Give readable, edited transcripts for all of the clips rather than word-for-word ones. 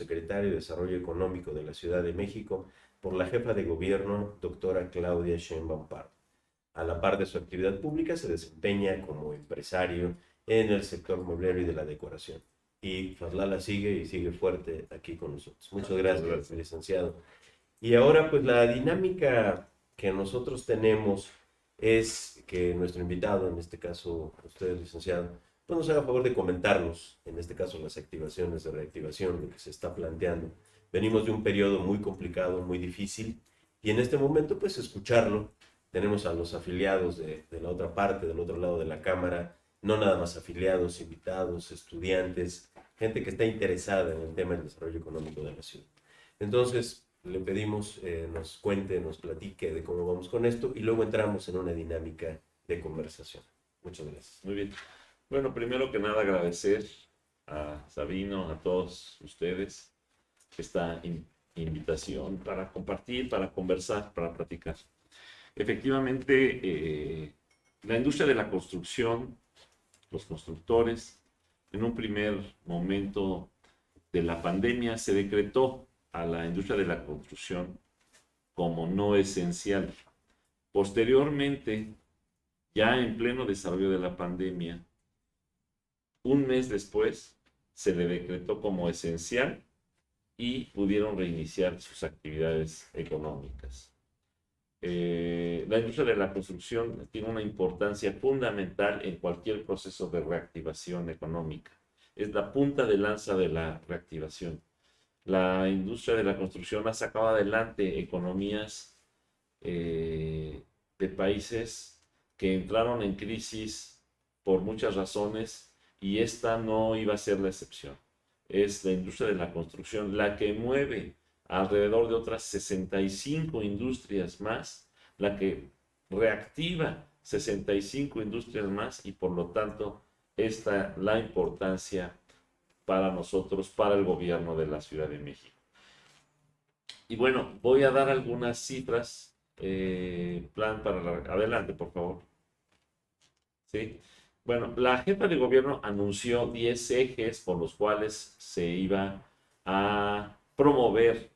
secretario de Desarrollo Económico de la Ciudad de México, por la jefa de gobierno, doctora Claudia Sheinbaum Pardo. A la par de su actividad pública, se desempeña como empresario en el sector mueblero y de la decoración. Y Fadlala sigue y sigue fuerte aquí con nosotros. Muchas gracias, licenciado. Y ahora, pues la dinámica que nosotros tenemos es que nuestro invitado, en este caso usted, licenciado, pues nos haga favor de comentarnos, en este caso las activaciones de reactivación, lo que se está planteando. Venimos de un periodo muy complicado, muy difícil, y en este momento, pues escucharlo. Tenemos a los afiliados de la otra parte, del otro lado de la cámara, no nada más afiliados, invitados, estudiantes, gente que está interesada en el tema del desarrollo económico de la ciudad. Entonces, le pedimos nos cuente, nos platique de cómo vamos con esto y luego entramos en una dinámica de conversación. Muchas gracias. Muy bien. Bueno, primero que nada agradecer a Sabino, a todos ustedes, esta invitación para compartir, para conversar, para platicar. Efectivamente, la industria de la construcción, los constructores, en un primer momento de la pandemia se decretó a la industria de la construcción como no esencial. Posteriormente, ya en pleno desarrollo de la pandemia, un mes después se le decretó como esencial y pudieron reiniciar sus actividades económicas. La industria de la construcción tiene una importancia fundamental en cualquier proceso de reactivación económica. Es la punta de lanza de la reactivación. La industria de la construcción ha sacado adelante economías de países que entraron en crisis por muchas razones y esta no iba a ser la excepción. Es la industria de la construcción la que mueve alrededor de otras 65 industrias más, la que reactiva 65 industrias más y por lo tanto esta la importancia para nosotros, para el gobierno de la Ciudad de México. Y bueno, voy a dar algunas cifras, plan para adelante, por favor. ¿Sí? Bueno, la jefa de gobierno anunció 10 ejes por los cuales se iba a promover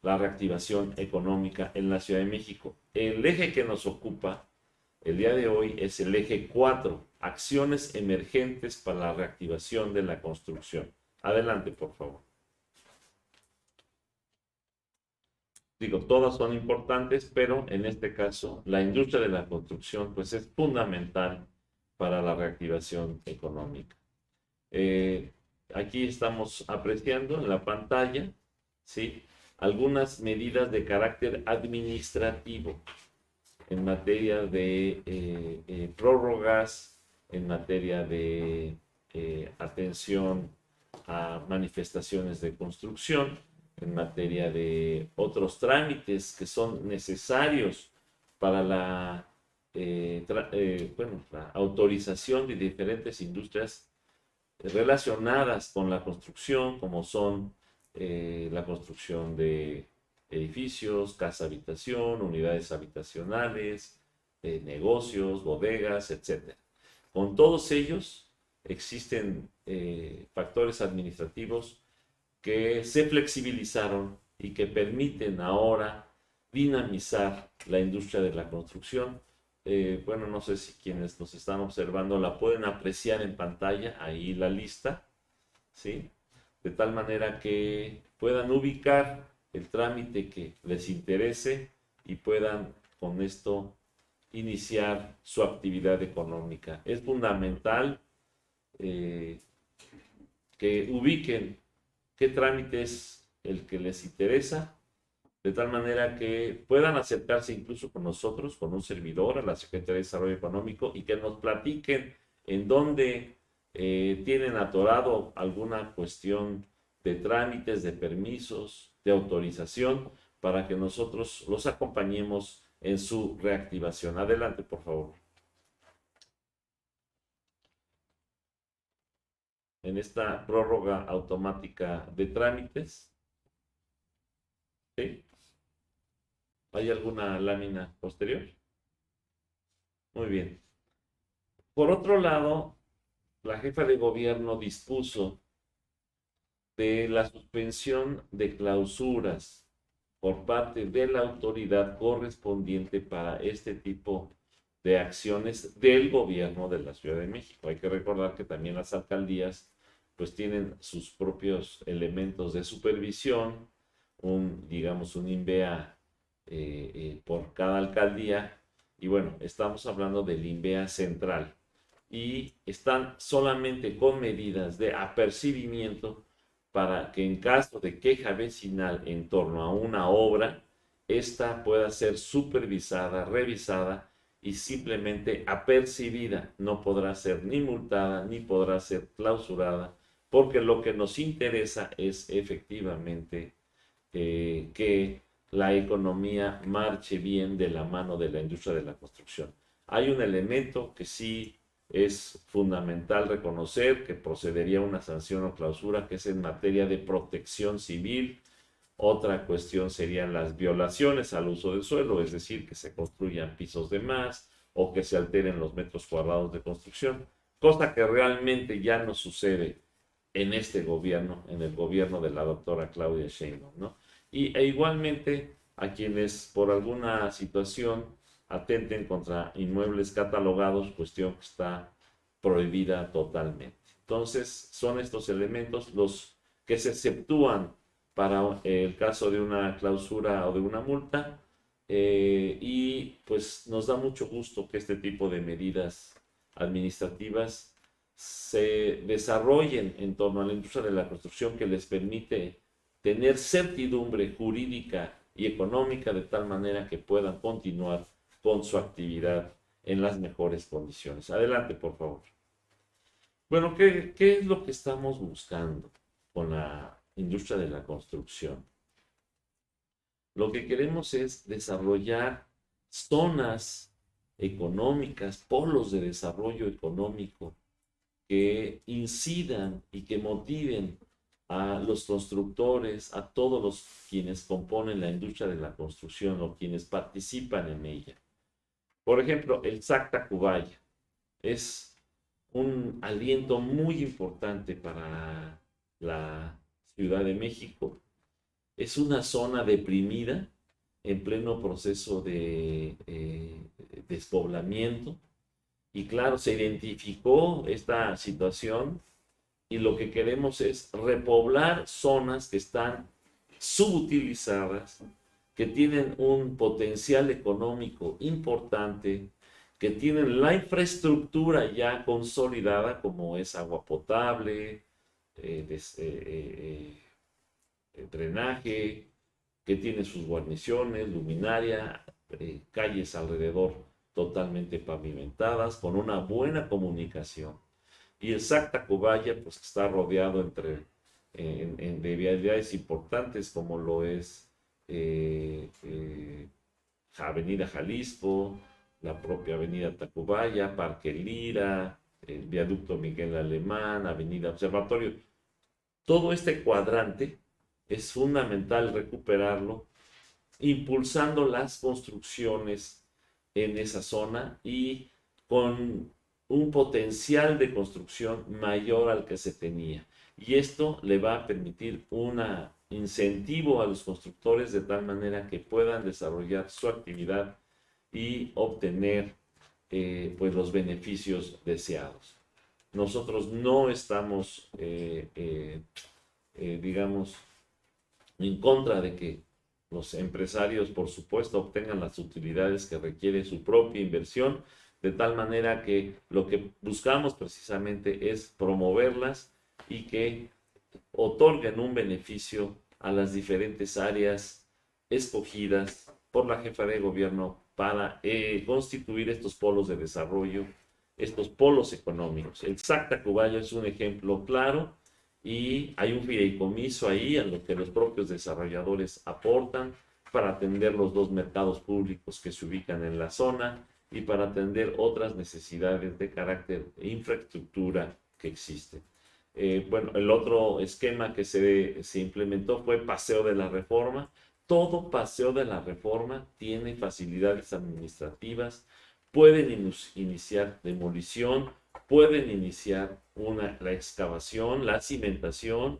la reactivación económica en la Ciudad de México. El eje que nos ocupa el día de hoy es el eje 4, acciones emergentes para la reactivación de la construcción. Adelante, por favor. Digo, todas son importantes, pero en este caso la industria de la construcción pues es fundamental para la reactivación económica. Aquí estamos apreciando en la pantalla, ¿sí?, algunas medidas de carácter administrativo en materia de prórrogas, en materia de atención a manifestaciones de construcción, en materia de otros trámites que son necesarios para la autorización de diferentes industrias relacionadas con la construcción, como son la construcción de edificios, casa habitación, unidades habitacionales, negocios, bodegas, etc. Con todos ellos existen factores administrativos que se flexibilizaron y que permiten ahora dinamizar la industria de la construcción. Bueno, no sé si quienes nos están observando la pueden apreciar en pantalla, ahí la lista, ¿sí? De tal manera que puedan ubicar el trámite que les interese y puedan con esto iniciar su actividad económica. Es fundamental que ubiquen qué trámite es el que les interesa, de tal manera que puedan acercarse incluso con nosotros, con un servidor, a la Secretaría de Desarrollo Económico y que nos platiquen en dónde tienen atorado alguna cuestión de trámites, de permisos, de autorización, para que nosotros los acompañemos en su reactivación. Adelante, por favor. En esta prórroga automática de trámites, ¿sí? ¿Hay alguna lámina posterior? Muy bien. Por otro lado, la jefa de gobierno dispuso de la suspensión de clausuras por parte de la autoridad correspondiente para este tipo de acciones del gobierno de la Ciudad de México. Hay que recordar que también las alcaldías pues tienen sus propios elementos de supervisión, digamos un INVEA por cada alcaldía, y bueno, estamos hablando del INVEA central, y están solamente con medidas de apercibimiento para que en caso de queja vecinal en torno a una obra, esta pueda ser supervisada, revisada y simplemente apercibida. No podrá ser ni multada ni podrá ser clausurada, porque lo que nos interesa es efectivamente que la economía marche bien de la mano de la industria de la construcción. Hay un elemento que sí es fundamental reconocer, que procedería a una sanción o clausura, que es en materia de protección civil. Otra cuestión serían las violaciones al uso del suelo, es decir, que se construyan pisos de más o que se alteren los metros cuadrados de construcción, cosa que realmente ya no sucede en este gobierno, en el gobierno de la doctora Claudia Sheinbaum, ¿no? E igualmente a quienes por alguna situación atenten contra inmuebles catalogados, cuestión que está prohibida totalmente. Entonces, son estos elementos los que se exceptúan para el caso de una clausura o de una multa, y pues nos da mucho gusto que este tipo de medidas administrativas se desarrollen en torno a la industria de la construcción, que les permite tener certidumbre jurídica y económica de tal manera que puedan continuar con su actividad en las mejores condiciones. Adelante, por favor. Bueno, ¿qué es lo que estamos buscando con la industria de la construcción? Lo que queremos es desarrollar zonas económicas, polos de desarrollo económico que incidan y que motiven a los constructores, a todos los quienes componen la industria de la construcción o quienes participan en ella. Por ejemplo, el SAC Tacubaya es un aliento muy importante para la Ciudad de México. Es una zona deprimida en pleno proceso de despoblamiento, y claro, se identificó esta situación y lo que queremos es repoblar zonas que están subutilizadas, que tienen un potencial económico importante, que tienen la infraestructura ya consolidada, como es agua potable, drenaje, que tiene sus guarniciones, luminaria, calles alrededor totalmente pavimentadas, con una buena comunicación. Y el SAC Tacubaya pues está rodeado de vialidades importantes, como lo es Avenida Jalisco, la propia Avenida Tacubaya, Parque Lira, el Viaducto Miguel Alemán, Avenida Observatorio. Todo este cuadrante es fundamental recuperarlo, impulsando las construcciones en esa zona y con un potencial de construcción mayor al que se tenía. Y esto le va a permitir un incentivo a los constructores de tal manera que puedan desarrollar su actividad y obtener pues los beneficios deseados. Nosotros no estamos, digamos, en contra de que los empresarios, por supuesto, obtengan las utilidades que requiere su propia inversión, de tal manera que lo que buscamos precisamente es promoverlas y que otorguen un beneficio a las diferentes áreas escogidas por la jefa de gobierno para constituir estos polos de desarrollo, estos polos económicos. El SAC Tacubaya es un ejemplo claro, y hay un fideicomiso ahí en lo que los propios desarrolladores aportan para atender los dos mercados públicos que se ubican en la zona y para atender otras necesidades de carácter e infraestructura que existen. Bueno, el otro esquema que se implementó fue Paseo de la Reforma. Todo Paseo de la Reforma tiene facilidades administrativas, pueden iniciar demolición, pueden iniciar la excavación, la cimentación,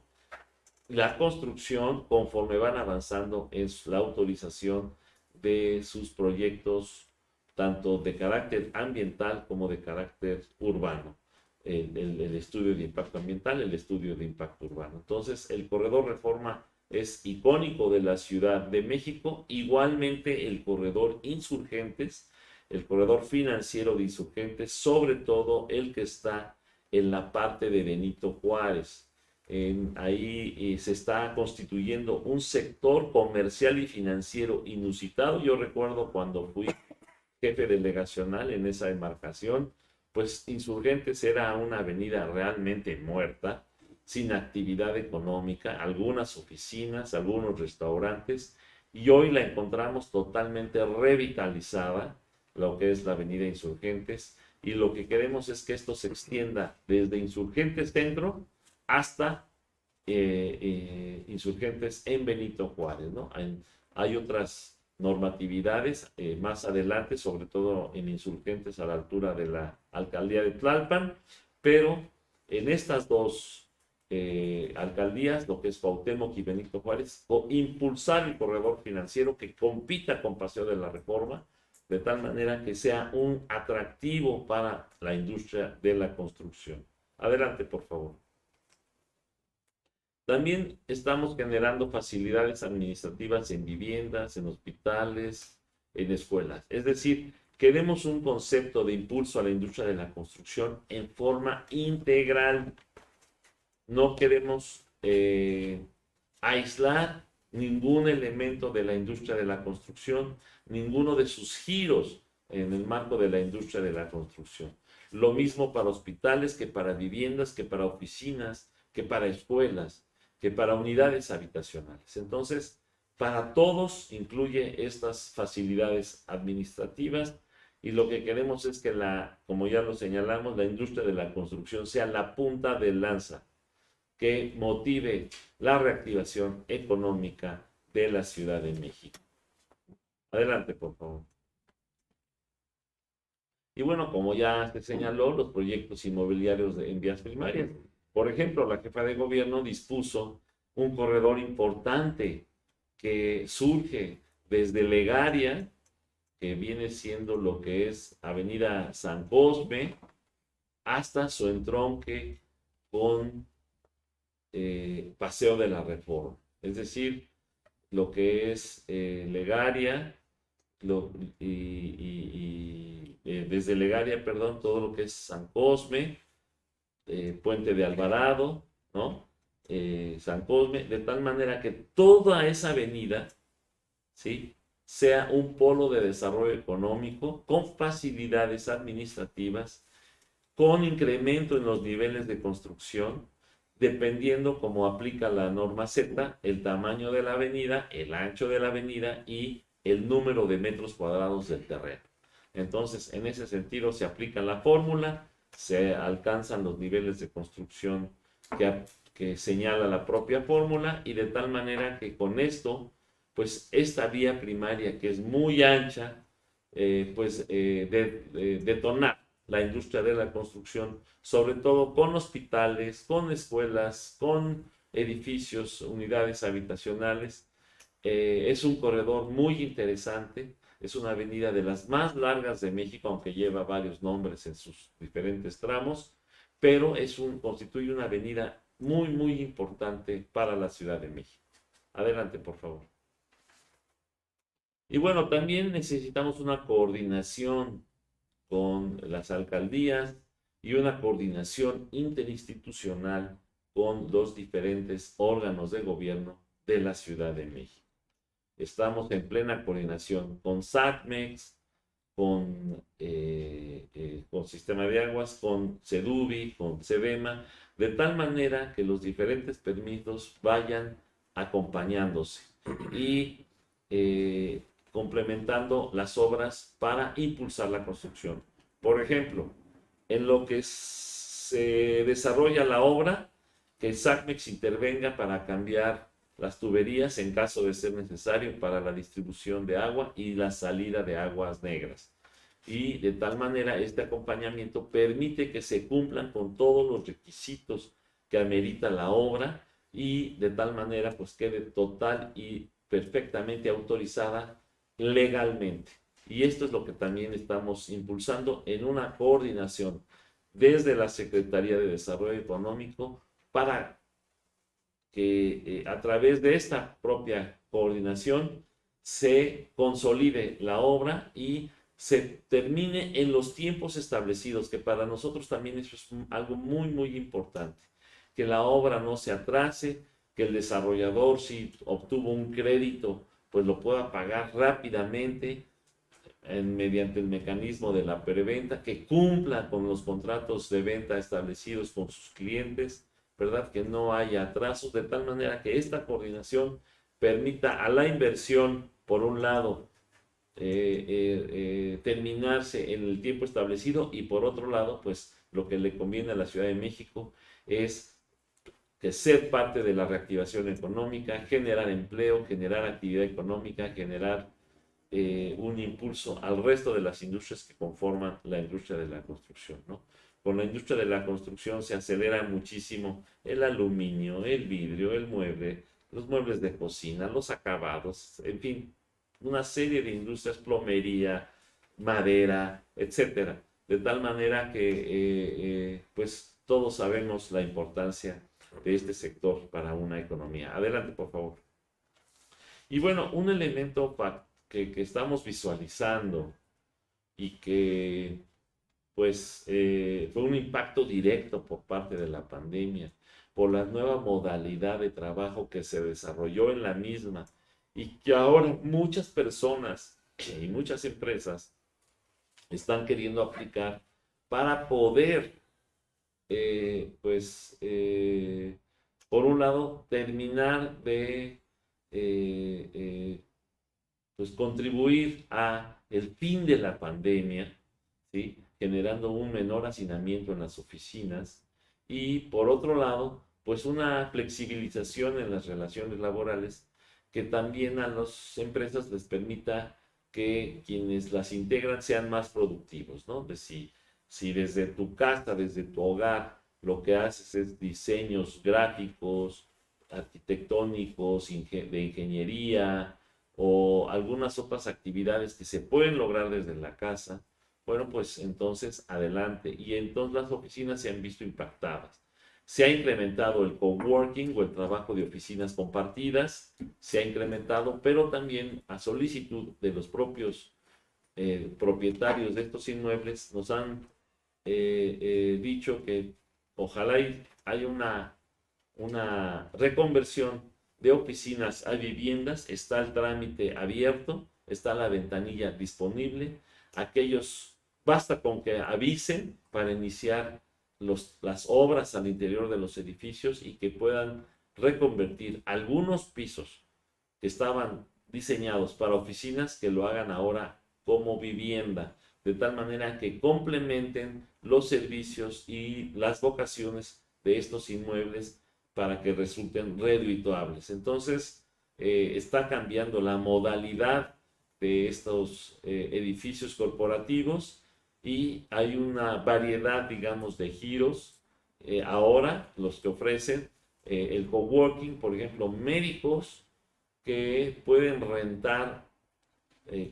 la construcción conforme van avanzando en la autorización de sus proyectos, tanto de carácter ambiental como de carácter urbano. El estudio de impacto ambiental, el estudio de impacto urbano. Entonces, el corredor Reforma es icónico de la Ciudad de México, igualmente el corredor Insurgentes, el corredor financiero de Insurgentes, sobre todo el que está en la parte de Benito Juárez. Ahí se está constituyendo un sector comercial y financiero inusitado. Yo recuerdo cuando fui jefe delegacional en esa demarcación, pues Insurgentes era una avenida realmente muerta, sin actividad económica, algunas oficinas, algunos restaurantes, y hoy la encontramos totalmente revitalizada, lo que es la avenida Insurgentes, y lo que queremos es que esto se extienda desde Insurgentes Centro hasta Insurgentes en Benito Juárez, ¿no? Hay otras normatividades más adelante, sobre todo en Insurgentes a la altura de la alcaldía de Tlalpan, pero en estas dos alcaldías, lo que es Cuauhtémoc y Benito Juárez, o impulsar el corredor financiero que compita con Paseo de la Reforma, de tal manera que sea un atractivo para la industria de la construcción. Adelante, por favor. También estamos generando facilidades administrativas en viviendas, en hospitales, en escuelas. Es decir, queremos un concepto de impulso a la industria de la construcción en forma integral. No queremos aislar ningún elemento de la industria de la construcción, ninguno de sus giros en el marco de la industria de la construcción. Lo mismo para hospitales, que para viviendas, que para oficinas, que para escuelas, que para unidades habitacionales. Entonces, para todos incluye estas facilidades administrativas y lo que queremos es que como ya lo señalamos, la industria de la construcción sea la punta de lanza que motive la reactivación económica de la Ciudad de México. Adelante, por favor. Y bueno, como ya se señaló, los proyectos inmobiliarios en vías primarias. Por ejemplo, la jefa de gobierno dispuso un corredor importante que surge desde Legaria, que viene siendo lo que es Avenida San Cosme, hasta su entronque con Paseo de la Reforma. Es decir, lo que es Legaria, desde Legaria, perdón, todo lo que es San Cosme, Puente de Alvarado, ¿no? San Cosme, de tal manera que toda esa avenida, ¿sí?, sea un polo de desarrollo económico con facilidades administrativas, con incremento en los niveles de construcción, dependiendo cómo aplica la norma Z, el tamaño de la avenida, el ancho de la avenida y el número de metros cuadrados del terreno. Entonces, en ese sentido, se aplica la fórmula, se alcanzan los niveles de construcción que señala la propia fórmula, y de tal manera que con esto, pues esta vía primaria que es muy ancha, detonar la industria de la construcción, sobre todo con hospitales, con escuelas, con edificios, unidades habitacionales. Es un corredor muy interesante, es una avenida de las más largas de México, aunque lleva varios nombres en sus diferentes tramos, pero constituye una avenida muy, muy importante para la Ciudad de México. Adelante, por favor. Y bueno, también necesitamos una coordinación con las alcaldías y una coordinación interinstitucional con los diferentes órganos de gobierno de la Ciudad de México. Estamos en plena coordinación con SACMEX, con Sistema de Aguas, con CEDUBI, con CEDEMA, de tal manera que los diferentes permisos vayan acompañándose y complementando las obras para impulsar la construcción. Por ejemplo, en lo que se desarrolla la obra, que SACMEX intervenga para cambiar las tuberías en caso de ser necesario para la distribución de agua y la salida de aguas negras. Y de tal manera este acompañamiento permite que se cumplan con todos los requisitos que amerita la obra, y de tal manera pues quede total y perfectamente autorizada legalmente. Y esto es lo que también estamos impulsando en una coordinación desde la Secretaría de Desarrollo Económico para que a través de esta propia coordinación se consolide la obra y se termine en los tiempos establecidos, que para nosotros también eso es algo muy, muy importante, que la obra no se atrase, que el desarrollador, si obtuvo un crédito, pues lo pueda pagar rápidamente mediante el mecanismo de la preventa, que cumpla con los contratos de venta establecidos con sus clientes, ¿verdad? Que no haya atrasos, de tal manera que esta coordinación permita a la inversión, por un lado, terminarse en el tiempo establecido y por otro lado, pues lo que le conviene a la Ciudad de México es que ser parte de la reactivación económica, generar empleo, generar actividad económica, generar un impulso al resto de las industrias que conforman la industria de la construcción, ¿no? Con la industria de la construcción se acelera muchísimo el aluminio, el vidrio, el mueble, los muebles de cocina, los acabados, en fin, una serie de industrias, plomería, madera, etcétera. De tal manera que, pues, todos sabemos la importancia de este sector para una economía. Adelante, por favor. Y bueno, un elemento que estamos visualizando y que pues fue un impacto directo por parte de la pandemia, por la nueva modalidad de trabajo que se desarrolló en la misma y que ahora muchas personas y muchas empresas están queriendo aplicar para poder, pues, por un lado, terminar de pues contribuir a el fin de la pandemia, ¿sí? Generando un menor hacinamiento en las oficinas y por otro lado, pues una flexibilización en las relaciones laborales que también a las empresas les permita que quienes las integran sean más productivos, ¿no? Si desde tu casa, desde tu hogar, lo que haces es diseños gráficos, arquitectónicos, de ingeniería, o algunas otras actividades que se pueden lograr desde la casa, bueno, pues entonces adelante. Y entonces las oficinas se han visto impactadas. Se ha incrementado el coworking o el trabajo de oficinas compartidas, se ha incrementado, pero también a solicitud de los propios propietarios de estos inmuebles nos han dicho que ojalá haya una reconversión de oficinas a viviendas, está el trámite abierto, está la ventanilla disponible. Aquellos, basta con que avisen para iniciar las obras al interior de los edificios y que puedan reconvertir algunos pisos que estaban diseñados para oficinas, que lo hagan ahora como vivienda, de tal manera que complementen los servicios y las vocaciones de estos inmuebles para que resulten redituables. Entonces, está cambiando la modalidad de estos edificios corporativos y hay una variedad, digamos, de giros. Ahora, los que ofrecen el coworking, por ejemplo, médicos que pueden rentar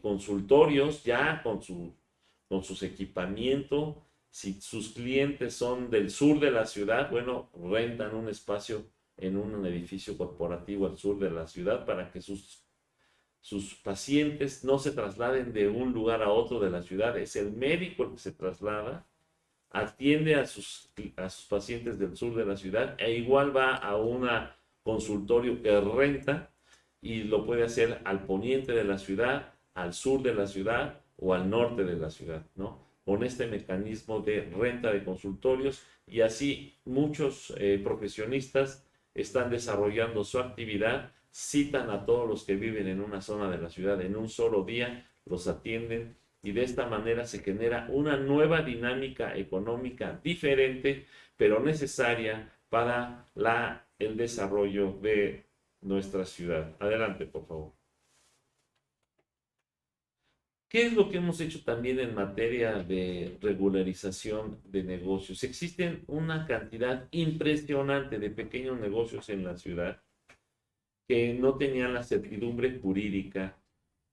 consultorios ya con sus equipamientos. Si sus clientes son del sur de la ciudad, bueno, rentan un espacio en un edificio corporativo al sur de la ciudad para que sus pacientes no se trasladen de un lugar a otro de la ciudad. Es el médico el que se traslada, atiende a sus pacientes del sur de la ciudad e igual va a un consultorio que renta y lo puede hacer al poniente de la ciudad, al sur de la ciudad o al norte de la ciudad, ¿no? Con este mecanismo de renta de consultorios y así muchos profesionistas están desarrollando su actividad, citan a todos los que viven en una zona de la ciudad en un solo día, los atienden y de esta manera se genera una nueva dinámica económica diferente, pero necesaria para el desarrollo de nuestra ciudad. Adelante, por favor. ¿Qué es lo que hemos hecho también en materia de regularización de negocios? Existen una cantidad impresionante de pequeños negocios en la ciudad que no tenían la certidumbre jurídica,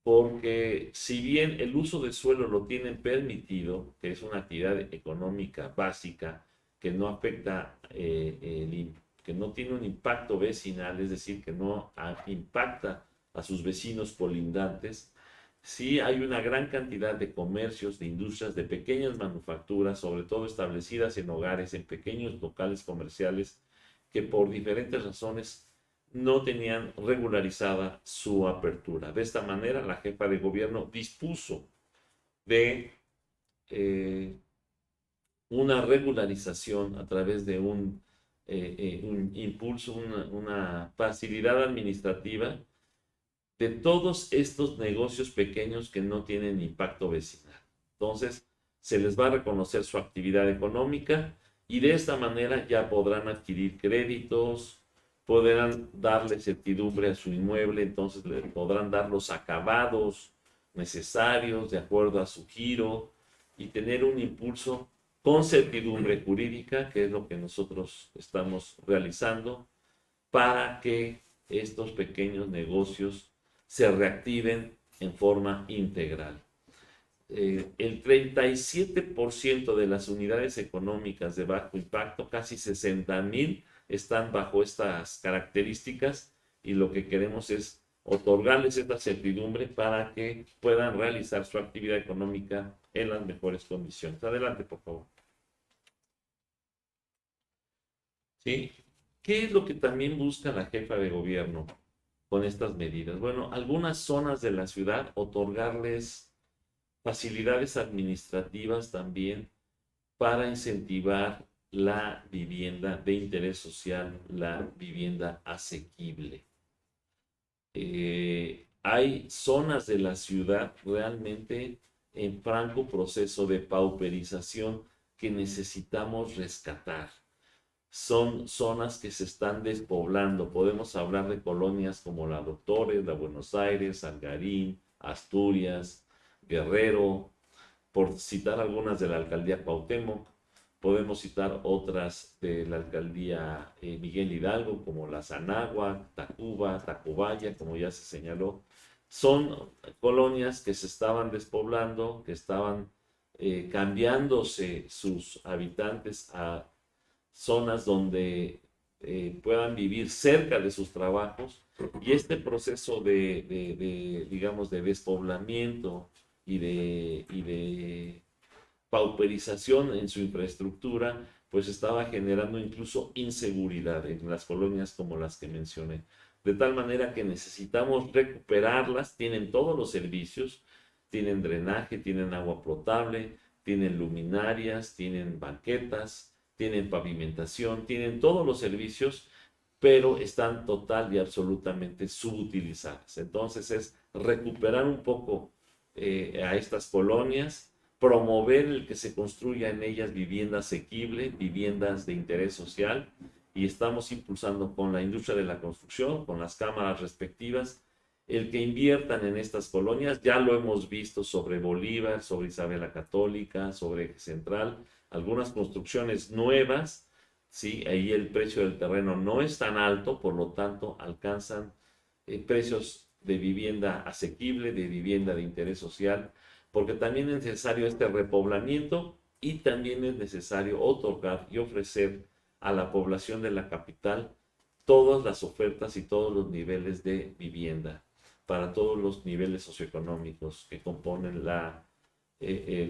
porque si bien el uso del suelo lo tienen permitido, que es una actividad económica básica que no afecta, que no tiene un impacto vecinal, es decir, que no impacta a sus vecinos colindantes, sí hay una gran cantidad de comercios, de industrias, de pequeñas manufacturas, sobre todo establecidas en hogares, en pequeños locales comerciales, que por diferentes razones no tenían regularizada su apertura. De esta manera, la jefa de gobierno dispuso de una regularización a través de un impulso, una facilidad administrativa de todos estos negocios pequeños que no tienen impacto vecinal. Entonces, se les va a reconocer su actividad económica y de esta manera ya podrán adquirir créditos, podrán darle certidumbre a su inmueble, entonces le podrán dar los acabados necesarios de acuerdo a su giro y tener un impulso con certidumbre jurídica, que es lo que nosotros estamos realizando, para que estos pequeños negocios se reactiven en forma integral. El 37% de las unidades económicas de bajo impacto, casi 60,000, están bajo estas características y lo que queremos es otorgarles esta certidumbre para que puedan realizar su actividad económica en las mejores condiciones. Adelante, por favor. ¿Sí? ¿Qué es lo que también busca la jefa de gobierno con estas medidas? Bueno, algunas zonas de la ciudad otorgarles facilidades administrativas también para incentivar la vivienda de interés social, la vivienda asequible. Hay zonas de la ciudad realmente en franco proceso de pauperización que necesitamos rescatar. Son zonas que se están despoblando. Podemos hablar de colonias como la Doctores, la Buenos Aires, Algarín, Asturias, Guerrero, por citar algunas de la alcaldía Cuauhtémoc. Podemos citar otras de la alcaldía Miguel Hidalgo, como la Zanagua, Tacuba, Tacubaya, como ya se señaló. Son colonias que se estaban despoblando, que estaban cambiándose sus habitantes a zonas donde puedan vivir cerca de sus trabajos, y este proceso digamos, de despoblamiento y de pauperización en su infraestructura, pues estaba generando incluso inseguridad en las colonias como las que mencioné. De tal manera que necesitamos recuperarlas, tienen todos los servicios, tienen drenaje, tienen agua potable, tienen luminarias, tienen banquetas, tienen pavimentación, tienen todos los servicios, pero están total y absolutamente subutilizadas. Entonces es recuperar un poco a estas colonias, promover el que se construya en ellas vivienda asequible, viviendas de interés social, y estamos impulsando con la industria de la construcción, con las cámaras respectivas, el que inviertan en estas colonias. Ya lo hemos visto sobre Bolívar, sobre Isabel la Católica, sobre Eje Central, algunas construcciones nuevas, ¿sí? Ahí el precio del terreno no es tan alto, por lo tanto alcanzan precios de vivienda asequible, de vivienda de interés social, porque también es necesario este repoblamiento y también es necesario otorgar y ofrecer a la población de la capital todas las ofertas y todos los niveles de vivienda para todos los niveles socioeconómicos que componen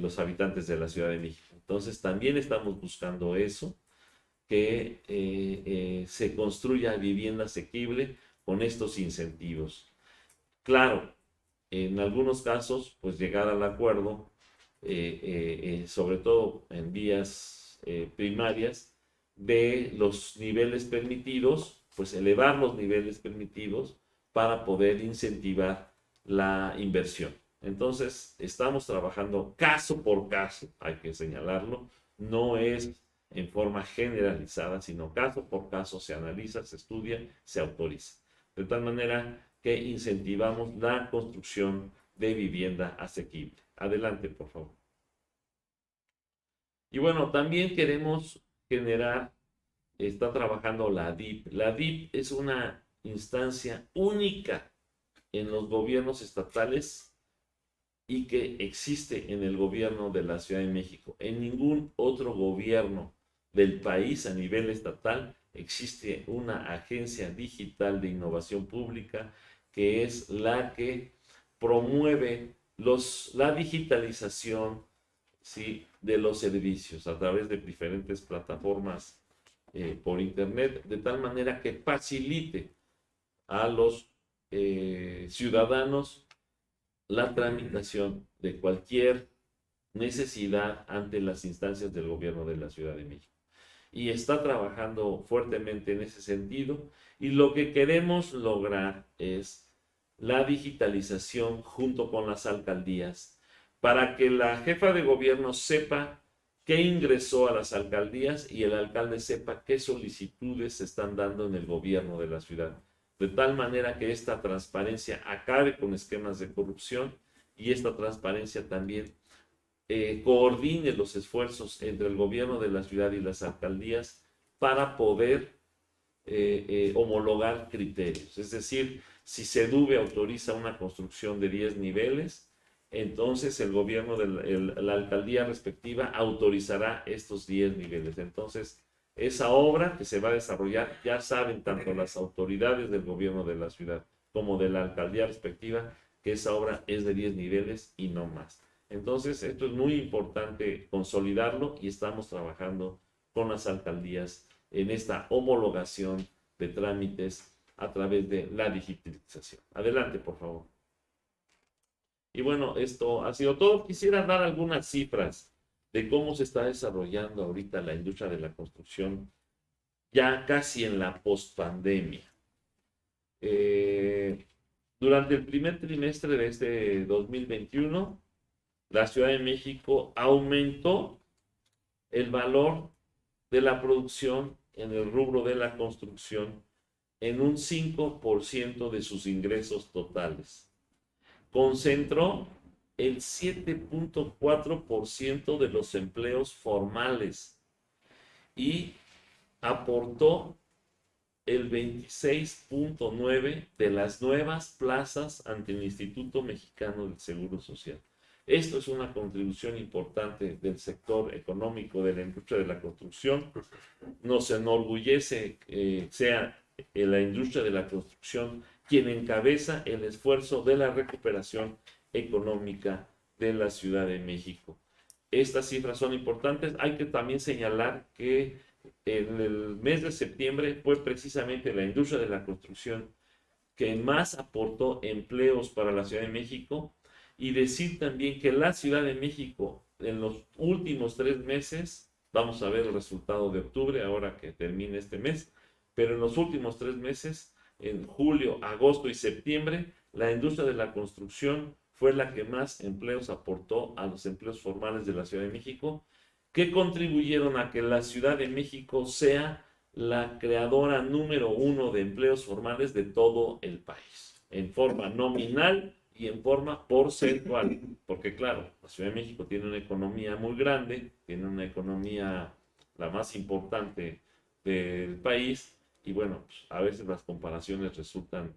los habitantes de la Ciudad de México. Entonces también estamos buscando eso, que se construya vivienda asequible con estos incentivos. Claro, en algunos casos, pues llegar al acuerdo, sobre todo en vías primarias, de los niveles permitidos, pues elevar los niveles permitidos para poder incentivar la inversión. Entonces, estamos trabajando caso por caso, hay que señalarlo, no es en forma generalizada, sino caso por caso se analiza, se estudia, se autoriza. De tal manera que incentivamos la construcción de vivienda asequible. Adelante, por favor. Y bueno, también queremos generar, está trabajando la DIP. La DIP es una instancia única en los gobiernos estatales y que existe en el gobierno de la Ciudad de México. En ningún otro gobierno del país a nivel estatal existe una agencia digital de innovación pública que es la que promueve la digitalización, ¿sí?, de los servicios a través de diferentes plataformas por internet, de tal manera que facilite a los ciudadanos la tramitación de cualquier necesidad ante las instancias del gobierno de la Ciudad de México. Y está trabajando fuertemente en ese sentido, y lo que queremos lograr es la digitalización junto con las alcaldías para que la jefa de gobierno sepa qué ingresó a las alcaldías y el alcalde sepa qué solicitudes se están dando en el gobierno de la ciudad, de tal manera que esta transparencia acabe con esquemas de corrupción y esta transparencia también coordine los esfuerzos entre el gobierno de la ciudad y las alcaldías para poder homologar criterios. Es decir, si SEDUVE autoriza una construcción de 10 niveles, entonces el gobierno de la alcaldía respectiva autorizará estos 10 niveles. Entonces, esa obra que se va a desarrollar, ya saben tanto las autoridades del gobierno de la ciudad como de la alcaldía respectiva que esa obra es de 10 niveles y no más. Entonces, esto es muy importante consolidarlo y estamos trabajando con las alcaldías en esta homologación de trámites a través de la digitalización. Adelante, por favor. Y bueno, esto ha sido todo. Quisiera dar algunas cifras de cómo se está desarrollando ahorita la industria de la construcción ya casi en la pospandemia. Durante el primer trimestre de este 2021, la Ciudad de México aumentó el valor de la producción en el rubro de la construcción en un 5% de sus ingresos totales. Concentró el 7.4% de los empleos formales y aportó el 26.9% de las nuevas plazas ante el Instituto Mexicano del Seguro Social. Esto es una contribución importante del sector económico de la industria de la construcción. Nos enorgullece que sea la industria de la construcción quien encabeza el esfuerzo de la recuperación económica de la Ciudad de México. Estas cifras son importantes. Hay que también señalar que en el mes de septiembre fue precisamente la industria de la construcción que más aportó empleos para la Ciudad de México, y decir también que la Ciudad de México en los últimos 3 meses, vamos a ver el resultado de octubre ahora que termine este mes, pero en los últimos 3 meses, en julio, agosto y septiembre, la industria de la construcción fue la que más empleos aportó a los empleos formales de la Ciudad de México, que contribuyeron a que la Ciudad de México sea la creadora número 1 de empleos formales de todo el país, en forma nominal y en forma porcentual, porque claro, la Ciudad de México tiene una economía muy grande, tiene una economía la más importante del país, y bueno, pues, a veces las comparaciones resultan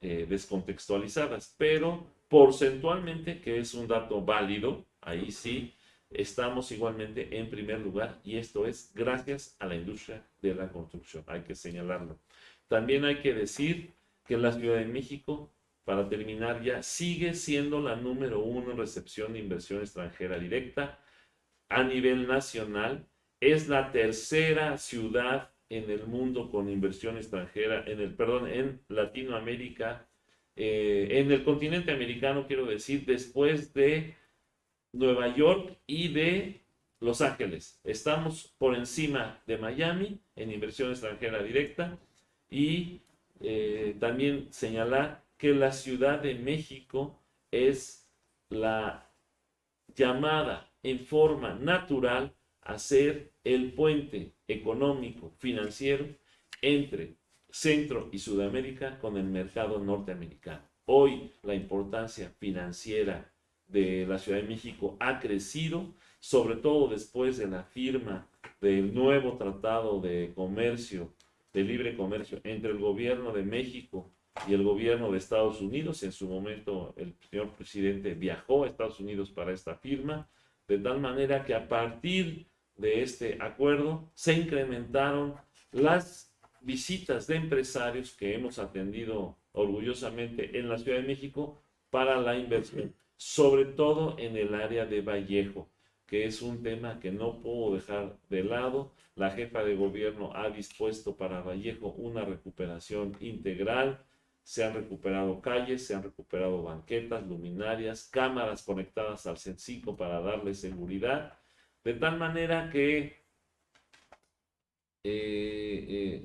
descontextualizadas, pero porcentualmente, que es un dato válido, ahí sí estamos igualmente en primer lugar, y esto es gracias a la industria de la construcción, hay que señalarlo. También hay que decir que la Ciudad de México, para terminar ya, sigue siendo la número 1 en recepción de inversión extranjera directa a nivel nacional. Es la tercera ciudad en el mundo con inversión extranjera, en Latinoamérica, en el continente americano, quiero decir, después de Nueva York y de Los Ángeles. Estamos por encima de Miami en inversión extranjera directa, y también señalar que la Ciudad de México es la llamada en forma natural a ser el puente económico financiero entre Centro y Sudamérica con el mercado norteamericano. Hoy la importancia financiera de la Ciudad de México ha crecido, sobre todo después de la firma del nuevo tratado de comercio, de libre comercio entre el gobierno de México y el gobierno de Estados Unidos. En su momento el señor presidente viajó a Estados Unidos para esta firma, de tal manera que a partir de este acuerdo se incrementaron las visitas de empresarios que hemos atendido orgullosamente en la Ciudad de México para la inversión, sobre todo en el área de Vallejo, que es un tema que no puedo dejar de lado. La jefa de gobierno ha dispuesto para Vallejo una recuperación integral. Se han recuperado calles, se han recuperado banquetas, luminarias, cámaras conectadas al CEN5 para darle seguridad, de tal manera que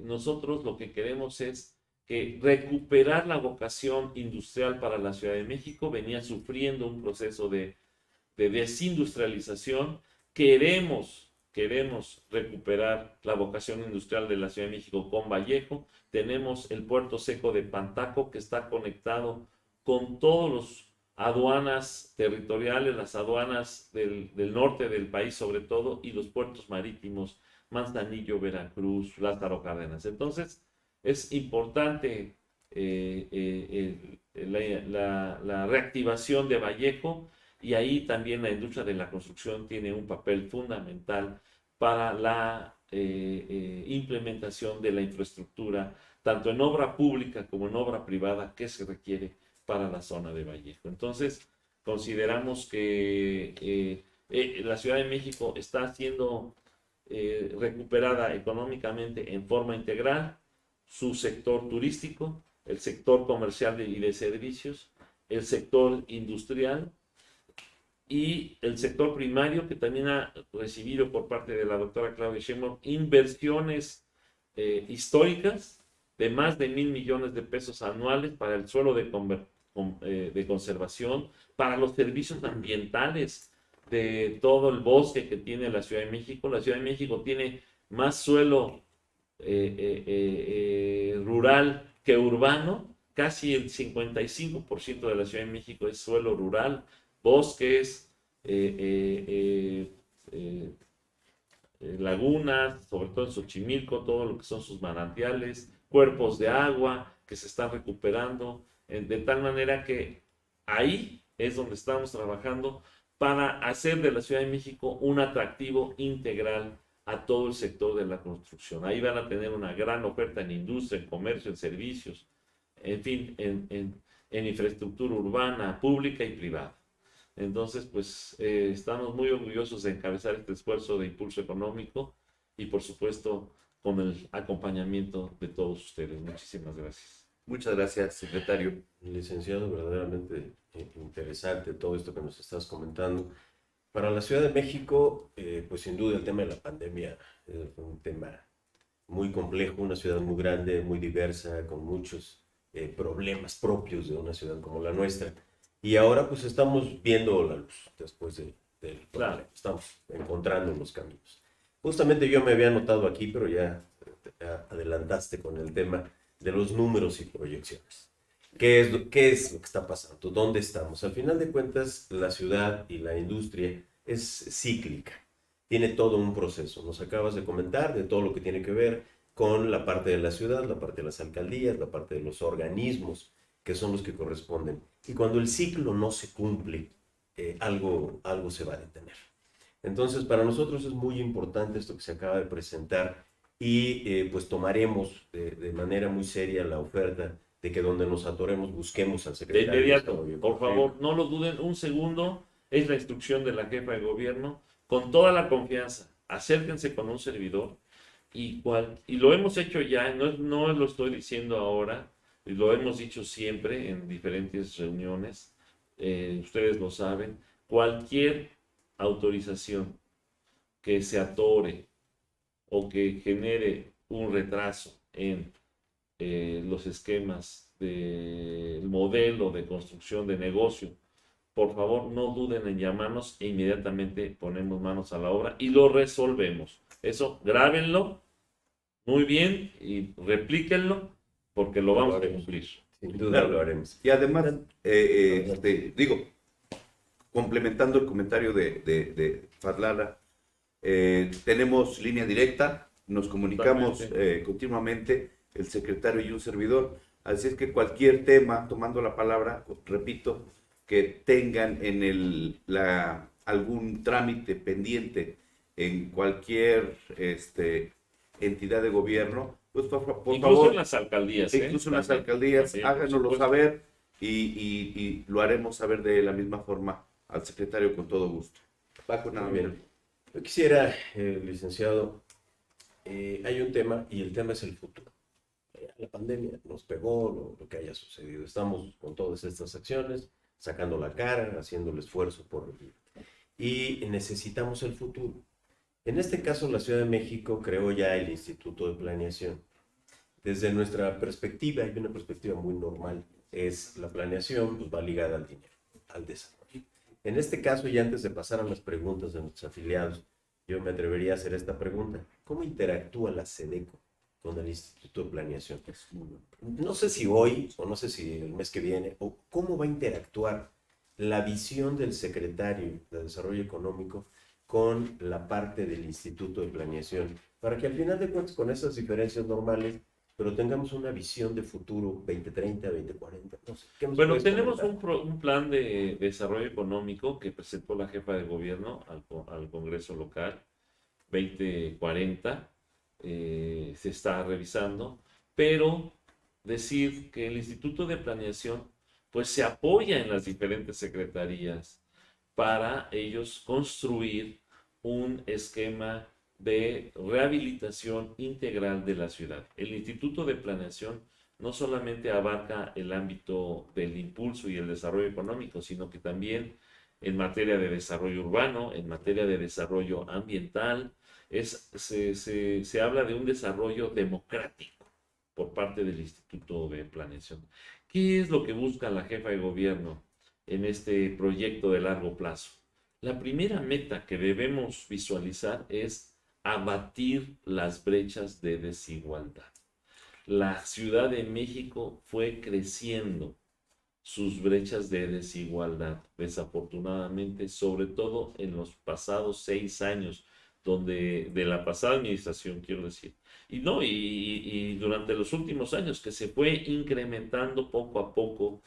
nosotros lo que queremos es que recuperar la vocación industrial para la Ciudad de México. Venía sufriendo un proceso de desindustrialización. Queremos recuperar la vocación industrial de la Ciudad de México con Vallejo. Tenemos el puerto seco de Pantaco, que está conectado con todos los aduanas territoriales, las aduanas del norte del país sobre todo, y los puertos marítimos, Manzanillo, Veracruz, Lázaro Cárdenas. Entonces, es importante la reactivación de Vallejo, y ahí también la industria de la construcción tiene un papel fundamental para la implementación de la infraestructura, tanto en obra pública como en obra privada, que se requiere para la zona de Vallejo. Entonces, consideramos que la Ciudad de México está siendo recuperada económicamente en forma integral, su sector turístico, el sector comercial y de servicios, el sector industrial y el sector primario, que también ha recibido por parte de la doctora Claudia Sheinbaum inversiones históricas de más de 1,000 millones de pesos anuales para el suelo de conservación, para los servicios ambientales de todo el bosque que tiene la Ciudad de México. La Ciudad de México tiene más suelo rural que urbano. Casi el 55% de la Ciudad de México es suelo rural, bosques, lagunas, sobre todo en Xochimilco, todo lo que son sus manantiales, cuerpos de agua que se están recuperando, de tal manera que ahí es donde estamos trabajando para hacer de la Ciudad de México un atractivo integral a todo el sector de la construcción. Ahí van a tener una gran oferta en industria, en comercio, en servicios, en fin, en infraestructura urbana, pública y privada. Entonces, pues estamos muy orgullosos de encabezar este esfuerzo de impulso económico y, por supuesto, con el acompañamiento de todos ustedes. Muchísimas gracias. Muchas gracias, secretario. Licenciado, verdaderamente interesante todo esto que nos estás comentando. Para la Ciudad de México, pues sin duda el tema de la pandemia fue un tema muy complejo, una ciudad muy grande, muy diversa, con muchos problemas propios de una ciudad como la nuestra. Y ahora pues estamos viendo la luz después del problema. Claro. Estamos encontrando los caminos. Justamente yo me había anotado aquí, pero ya adelantaste con el tema de los números y proyecciones. ¿Qué es lo que está pasando? ¿Dónde estamos? Al final de cuentas, la ciudad y la industria es cíclica. Tiene todo un proceso. Nos acabas de comentar de todo lo que tiene que ver con la parte de la ciudad, la parte de las alcaldías, la parte de los organismos, que son los que corresponden. Y cuando el ciclo no se cumple, algo se va a detener. Entonces, para nosotros es muy importante esto que se acaba de presentar y pues tomaremos de manera muy seria la oferta de que donde nos atoremos busquemos al secretario. De inmediato, por favor, no lo duden un segundo. Es la instrucción de la jefa de gobierno. Con toda la confianza, acérquense con un servidor. Y lo hemos hecho ya, no lo estoy diciendo ahora, lo hemos dicho siempre en diferentes reuniones. Ustedes lo saben. Cualquier autorización que se atore o que genere un retraso en los esquemas del modelo de construcción de negocio, por favor no duden en llamarnos e inmediatamente ponemos manos a la obra y lo resolvemos. Eso grábenlo muy bien y replíquenlo porque lo vamos a cumplir. Sin duda Claro. lo haremos. Y además, digo, complementando el comentario de Fadlala, tenemos línea directa, nos comunicamos continuamente, el secretario y un servidor, así es que cualquier tema, tomando la palabra, repito, que tengan en algún trámite pendiente en cualquier entidad de gobierno, pues por Incluso favor, en las alcaldías, incluso en las también, alcaldías, también, por háganoslo supuesto. saber y lo haremos saber de la misma forma al secretario con todo gusto. Paco, nada Muy más. bien. Yo quisiera, licenciado, hay un tema y el tema es el futuro. La pandemia nos pegó, lo que haya sucedido. Estamos con todas estas acciones, sacando la cara, haciendo el esfuerzo por vivir. Y necesitamos el futuro. En este caso, la Ciudad de México creó ya el Instituto de Planeación. Desde nuestra perspectiva, hay una perspectiva muy normal, es la planeación, pues va ligada al dinero, al desarrollo. En este caso, y antes de pasar a las preguntas de nuestros afiliados, yo me atrevería a hacer esta pregunta. ¿Cómo interactúa la SEDECO con el Instituto de Planeación? No sé si hoy, o no sé si el mes que viene, o cómo va a interactuar la visión del secretario de Desarrollo Económico con la parte del Instituto de Planeación, para que al final de cuentas, con esas diferencias normales, pero tengamos una visión de futuro 2030, 2040. No sé, ¿qué nos Bueno, puedes tenemos comentar? un plan de desarrollo económico que presentó la jefa de gobierno al Congreso local, 2040, se está revisando, pero decir que el Instituto de Planeación pues se apoya en las diferentes secretarías para ellos construir un esquema de rehabilitación integral de la ciudad. El Instituto de Planeación no solamente abarca el ámbito del impulso y el desarrollo económico, sino que también en materia de desarrollo urbano, en materia de desarrollo ambiental, se habla de un desarrollo democrático por parte del Instituto de Planeación. ¿Qué es lo que busca la jefa de gobierno en este proyecto de largo plazo? La primera meta que debemos visualizar es abatir las brechas de desigualdad. La Ciudad de México fue creciendo sus brechas de desigualdad, desafortunadamente, sobre todo en los pasados 6 años, de la pasada administración, quiero decir. Y no, y durante los últimos años, que se fue incrementando poco a poco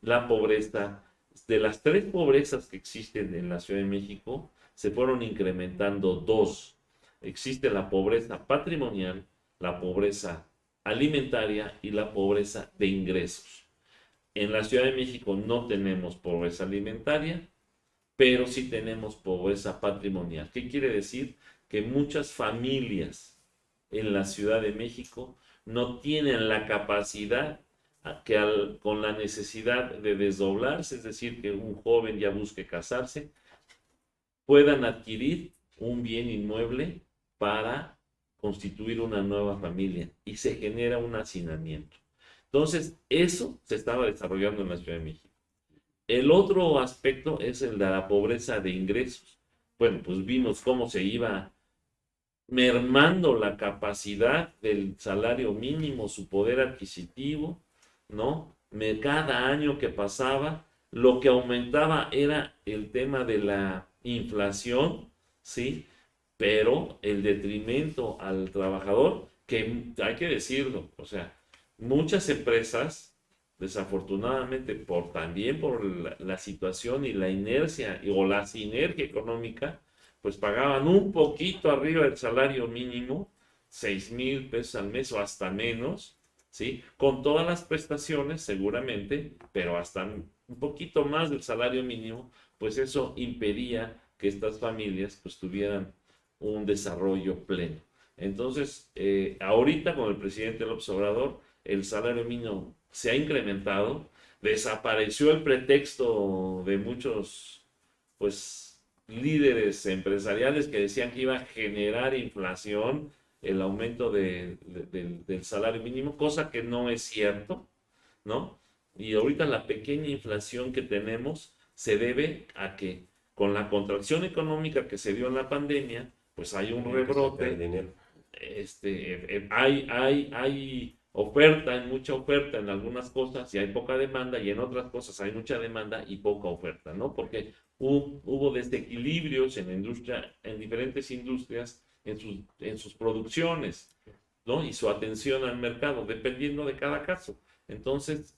la pobreza. De las tres pobrezas que existen en la Ciudad de México, se fueron incrementando dos. Existe la pobreza patrimonial, la pobreza alimentaria y la pobreza de ingresos. En la Ciudad de México no tenemos pobreza alimentaria, pero sí tenemos pobreza patrimonial. ¿Qué quiere decir? Que muchas familias en la Ciudad de México no tienen la capacidad con la necesidad de desdoblarse, es decir, que un joven ya busque casarse, puedan adquirir un bien inmueble para constituir una nueva familia y se genera un hacinamiento. Entonces, eso se estaba desarrollando en la Ciudad de México. El otro aspecto es el de la pobreza de ingresos. Bueno, pues vimos cómo se iba mermando la capacidad del salario mínimo, su poder adquisitivo, ¿no? Cada año que pasaba, lo que aumentaba era el tema de la inflación, ¿sí? Pero el detrimento al trabajador, que hay que decirlo, o sea, muchas empresas, desafortunadamente, también por la situación y la inercia o la sinergia económica, pues pagaban un poquito arriba del salario mínimo, 6,000 pesos al mes o hasta menos, ¿sí? Con todas las prestaciones seguramente, pero hasta un poquito más del salario mínimo, pues eso impedía que estas familias pues tuvieran un desarrollo pleno. Entonces, ahorita con el presidente López Obrador, el salario mínimo se ha incrementado, desapareció el pretexto de muchos, pues, líderes empresariales que decían que iba a generar inflación el aumento del salario mínimo, cosa que no es cierto, ¿no? Y ahorita la pequeña inflación que tenemos se debe a que con la contracción económica que se dio en la pandemia, pues hay un Hay que sacar rebrote, dinero. oferta, hay mucha oferta en algunas cosas y hay poca demanda, y en otras cosas hay mucha demanda y poca oferta, ¿no? Porque hubo desequilibrios en la industria, en diferentes industrias, en sus producciones, ¿no? Y su atención al mercado, dependiendo de cada caso. Entonces,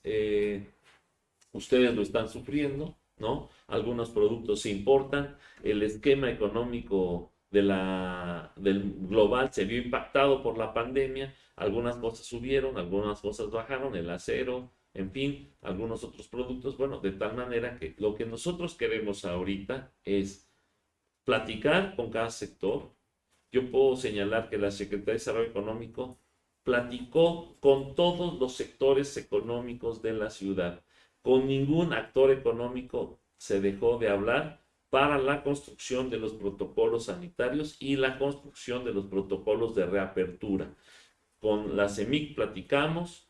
ustedes lo están sufriendo, ¿no? Algunos productos se importan, el esquema económico del global se vio impactado por la pandemia, algunas cosas subieron, algunas cosas bajaron, el acero, en fin, algunos otros productos, bueno, de tal manera que lo que nosotros queremos ahorita es platicar con cada sector. Yo puedo señalar que la Secretaría de Desarrollo Económico platicó con todos los sectores económicos de la ciudad. Con ningún actor económico se dejó de hablar para la construcción de los protocolos sanitarios y la construcción de los protocolos de reapertura. Con la CEMIC platicamos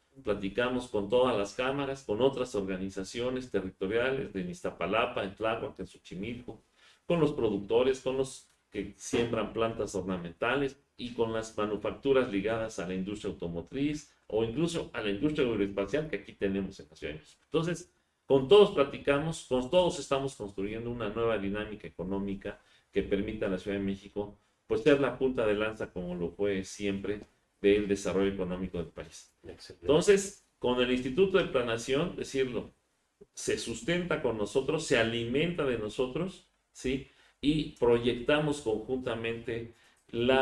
con todas las cámaras, con otras organizaciones territoriales de Iztapalapa, en Tláhuac, en Xochimilco, con los productores, con los que siembran plantas ornamentales y con las manufacturas ligadas a la industria automotriz o incluso a la industria aeroespacial que aquí tenemos en la Ciudad de México. Entonces, con todos platicamos, con todos estamos construyendo una nueva dinámica económica que permita a la Ciudad de México pues ser la punta de lanza, como lo fue siempre, del desarrollo económico del país. Excelente. Entonces, con el Instituto de Planación, decirlo, se sustenta con nosotros, se alimenta de nosotros, ¿sí? Y proyectamos conjuntamente el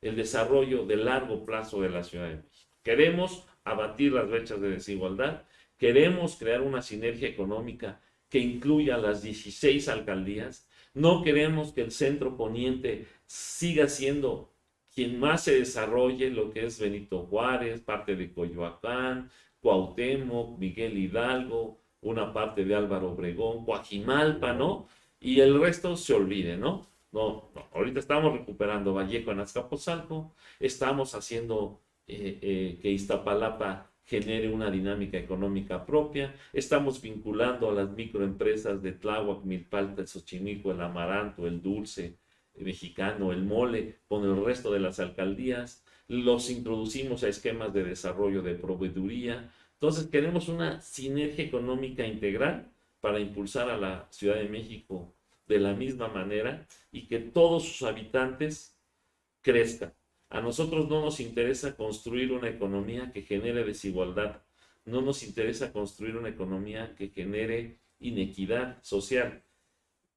desarrollo de largo plazo de la Ciudad de México. Queremos abatir las brechas de desigualdad, queremos crear una sinergia económica que incluya las 16 alcaldías, no queremos que el centro poniente siga siendo quien más se desarrolle, lo que es Benito Juárez, parte de Coyoacán, Cuauhtémoc, Miguel Hidalgo, una parte de Álvaro Obregón, Coajimalpa, ¿no? Y el resto se olvide, ¿no? No, ahorita estamos recuperando Vallejo en Azcapotzalco, estamos haciendo que Iztapalapa genere una dinámica económica propia, estamos vinculando a las microempresas de Tláhuac, Milpalta, el Xochimilco, el amaranto, el dulce mexicano, el mole, con el resto de las alcaldías, los introducimos a esquemas de desarrollo de proveeduría. Entonces queremos una sinergia económica integral para impulsar a la Ciudad de México de la misma manera y que todos sus habitantes crezcan. A nosotros no nos interesa construir una economía que genere desigualdad, no nos interesa construir una economía que genere inequidad social.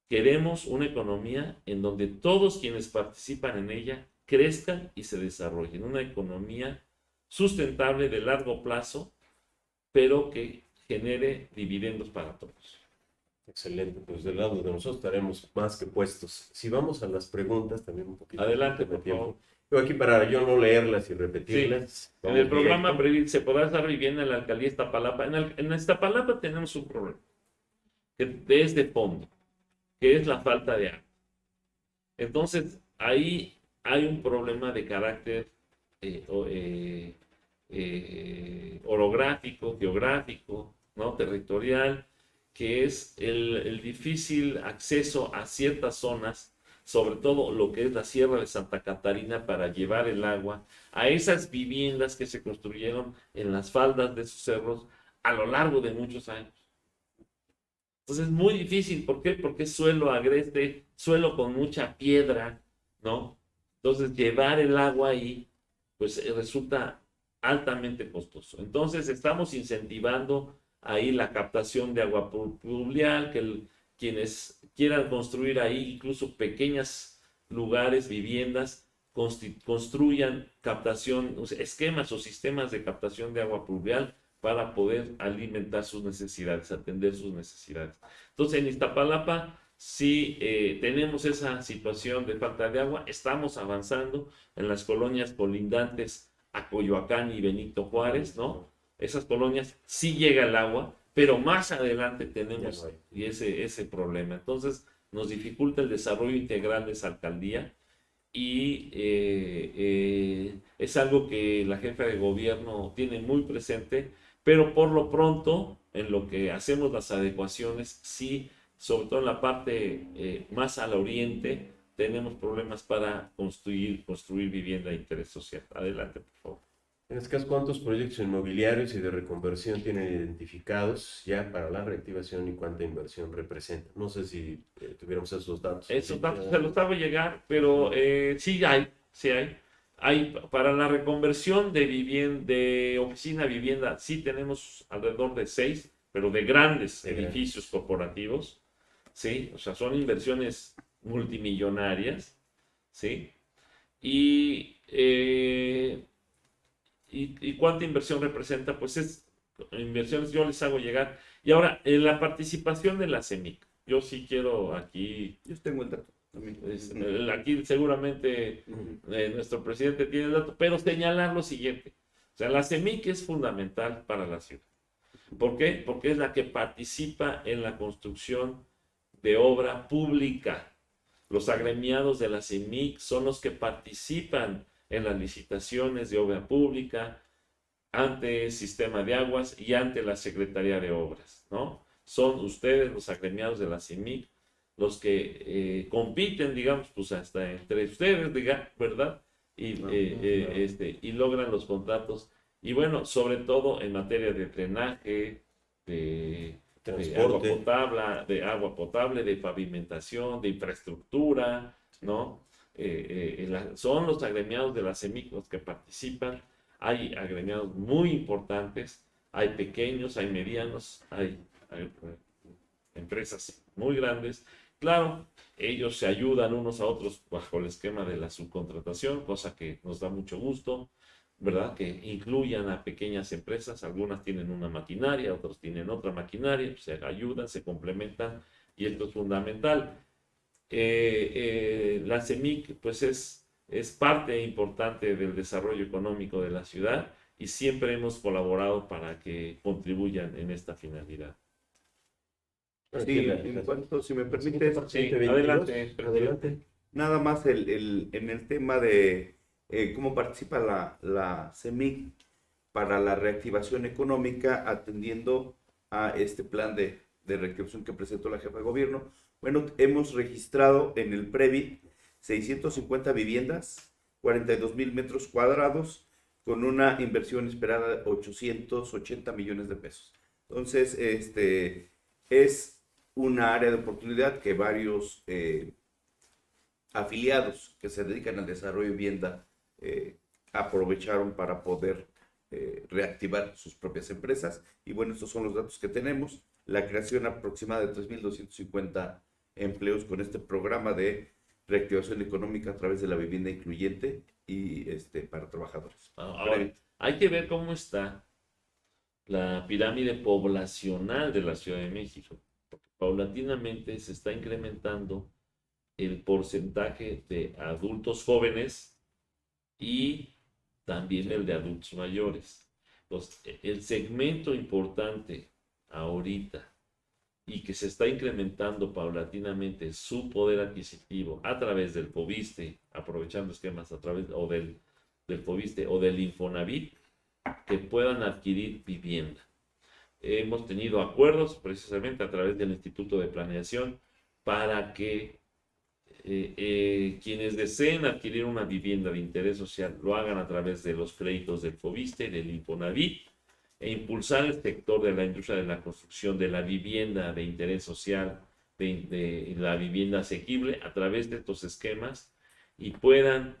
Queremos una economía en donde todos quienes participan en ella crezcan y se desarrollen. Una economía sustentable de largo plazo, pero que genere dividendos para todos. Excelente, pues del lado de nosotros estaremos más que puestos. Si vamos a las preguntas, también un poquito. Adelante, por favor. Yo aquí para yo no leerlas y repetirlas. Sí. En el programa se podrá estar viviendo en la alcaldía Iztapalapa. En Iztapalapa tenemos un problema, que es de fondo, que es la falta de agua. Entonces, ahí hay un problema de carácter orográfico, geográfico, ¿no? Territorial, que es el difícil acceso a ciertas zonas, sobre todo lo que es la Sierra de Santa Catarina, para llevar el agua a esas viviendas que se construyeron en las faldas de esos cerros a lo largo de muchos años. Entonces es muy difícil. ¿Por qué? Porque es suelo agreste, suelo con mucha piedra, ¿no? Entonces llevar el agua ahí, pues resulta altamente costoso. Entonces estamos incentivando ahí la captación de agua pluvial, que quienes quieran construir ahí incluso pequeños lugares, viviendas, construyan captación, o sea, esquemas o sistemas de captación de agua pluvial para poder alimentar sus necesidades, atender sus necesidades. Entonces, en Iztapalapa sí tenemos esa situación de falta de agua. Estamos avanzando en las colonias colindantes a Coyoacán y Benito Juárez, ¿no? Esas colonias sí llega el agua, pero más adelante tenemos ese problema. Entonces, nos dificulta el desarrollo integral de esa alcaldía y es algo que la jefa de gobierno tiene muy presente, pero por lo pronto, en lo que hacemos las adecuaciones, sí, sobre todo en la parte más al oriente, tenemos problemas para construir vivienda de interés social. Adelante, por favor. En este caso, ¿cuántos proyectos inmobiliarios y de reconversión tienen identificados ya para la reactivación y cuánta inversión representa? No sé si tuviéramos esos datos. Esos datos se los hago llegar, pero sí hay. Hay para la reconversión de vivienda, de oficina a vivienda, sí tenemos alrededor de 6, pero de grandes edificios corporativos, ¿sí? O sea, son inversiones multimillonarias, ¿sí? Y cuánta inversión representa, pues es inversiones, yo les hago llegar. Y ahora, en la participación de la CEMIC, yo sí quiero aquí, Yo tengo el dato también. aquí seguramente nuestro presidente tiene el dato, pero señalar lo siguiente. O sea, la CEMIC es fundamental para la ciudad. ¿Por qué? Porque es la que participa en la construcción de obra pública. Los agremiados de la CEMIC son los que participan en las licitaciones de obra pública ante el sistema de aguas y ante la Secretaría de Obras, ¿no? Son ustedes, los agremiados de la CEMIC, los que compiten, digamos, pues hasta entre ustedes, ¿verdad? Y logran los contratos. Y bueno, sobre todo en materia de drenaje, de agua potable, de pavimentación, de infraestructura, ¿no? Son los agremiados de la CEMIC los que participan. Hay agremiados muy importantes, hay pequeños, hay medianos, hay empresas muy grandes. Claro, ellos se ayudan unos a otros bajo el esquema de la subcontratación, cosa que nos da mucho gusto, ¿verdad? Que incluyan a pequeñas empresas, algunas tienen una maquinaria, otros tienen otra maquinaria, se ayudan, se complementan y esto es fundamental. La CEMIC pues es parte importante del desarrollo económico de la ciudad y siempre hemos colaborado para que contribuyan en esta finalidad. Sí, en cuanto, si me permite, sí, adelante. nada más en el tema de cómo participa la CEMIC para la reactivación económica, atendiendo a este plan de reactivación que presentó la jefa de gobierno. Bueno, hemos registrado en el PREVIT 650 viviendas, 42,000 metros cuadrados, con una inversión esperada de 880 millones de pesos. Entonces, es una área de oportunidad que varios afiliados que se dedican al desarrollo de vivienda aprovecharon para poder reactivar sus propias empresas. Y bueno, estos son los datos que tenemos. La creación aproximada de 3,250 empleos con este programa de reactivación económica a través de la vivienda incluyente y para trabajadores. Ahora, hay que ver cómo está la pirámide poblacional de la Ciudad de México. Porque paulatinamente se está incrementando el porcentaje de adultos jóvenes y también el de adultos mayores. Entonces, el segmento importante ahorita y que se está incrementando paulatinamente su poder adquisitivo a través del FOVISSSTE, aprovechando esquemas a través o del FOVISSSTE o del Infonavit, que puedan adquirir vivienda. Hemos tenido acuerdos precisamente a través del Instituto de Planeación para que quienes deseen adquirir una vivienda de interés social lo hagan a través de los créditos del FOVISSSTE, del Infonavit, e impulsar el sector de la industria de la construcción de la vivienda de interés social, de la vivienda asequible a través de estos esquemas y puedan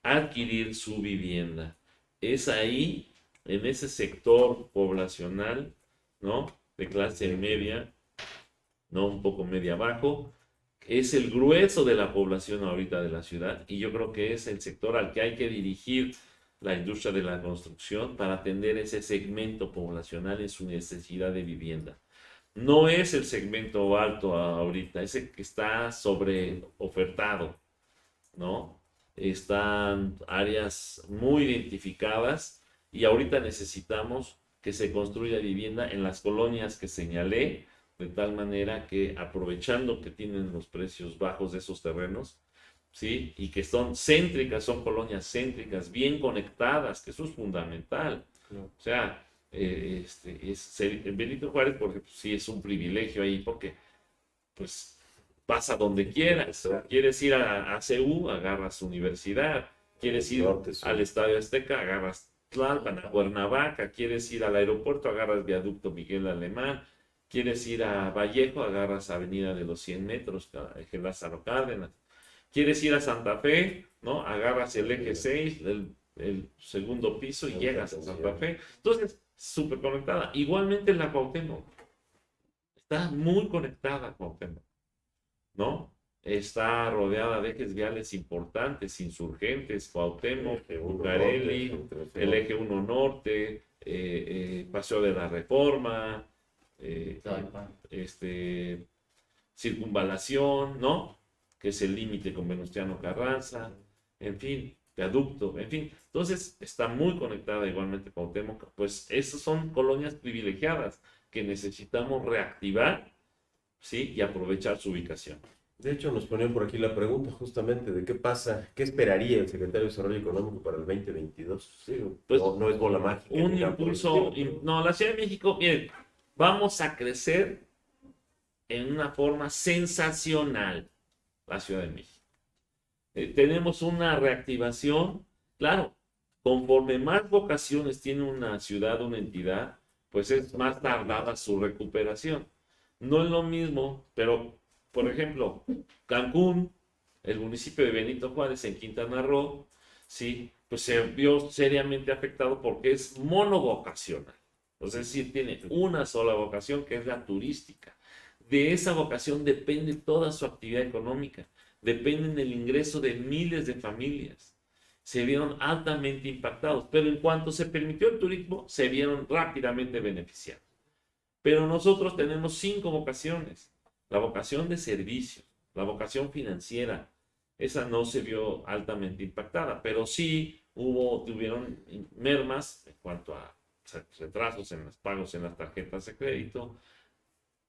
adquirir su vivienda. Es ahí, en ese sector poblacional, ¿no? De clase media, ¿no? Un poco media abajo, es el grueso de la población ahorita de la ciudad y yo creo que es el sector al que hay que dirigir la industria de la construcción para atender ese segmento poblacional en su necesidad de vivienda. No es el segmento alto ahorita, ese que está sobre ofertado, ¿no? Están áreas muy identificadas y ahorita necesitamos que se construya vivienda en las colonias que señalé, de tal manera que aprovechando que tienen los precios bajos de esos terrenos, ¿sí? Y que son céntricas, son colonias céntricas, bien conectadas, que eso es fundamental. Claro. O sea, Benito Juárez, porque pues, sí es un privilegio ahí, porque pues vas a donde quieras. Quieres ir a CU, agarras universidad. Quieres ir al Estadio Azteca, agarras Tlalpan, a Cuernavaca. Quieres ir al aeropuerto, agarras Viaducto Miguel Alemán. Quieres ir a Vallejo, agarras Avenida de los 100 metros, Eje Lázaro Cárdenas. Quieres ir a Santa Fe, ¿no? Agarras el eje 6, el segundo piso y llegas a Santa Fe. Entonces, súper conectada. Igualmente la Cuauhtémoc. Está muy conectada Cuauhtémoc, ¿no? Está rodeada de ejes viales importantes, Insurgentes, Cuauhtémoc, Bucareli, el eje 1 Norte, Paseo de la Reforma, Circunvalación, ¿no? Que es el límite con Venustiano Carranza, en fin, Viaducto, en fin. Entonces, está muy conectada igualmente Cuauhtémoc. Pues esas son colonias privilegiadas que necesitamos reactivar, ¿sí? Y aprovechar su ubicación. De hecho, nos ponían por aquí la pregunta justamente de qué pasa, qué esperaría el secretario de Desarrollo Económico para el 2022. Sí, pues, no es bola mágica. Un impulso, no, la Ciudad de México, miren, vamos a crecer en una forma sensacional, la Ciudad de México. Tenemos una reactivación, claro, conforme más vocaciones tiene una ciudad, una entidad, pues es más tardada su recuperación. No es lo mismo, pero, por ejemplo, Cancún, el municipio de Benito Juárez en Quintana Roo, sí, pues se vio seriamente afectado porque es monovocacional. Es decir, tiene una sola vocación que es la turística. De esa vocación depende toda su actividad económica, depende del ingreso de miles de familias. Se vieron altamente impactados, pero en cuanto se permitió el turismo, se vieron rápidamente beneficiados. Pero nosotros tenemos 5 vocaciones. La vocación de servicio, la vocación financiera, esa no se vio altamente impactada, pero sí tuvieron mermas en cuanto a retrasos en los pagos en las tarjetas de crédito,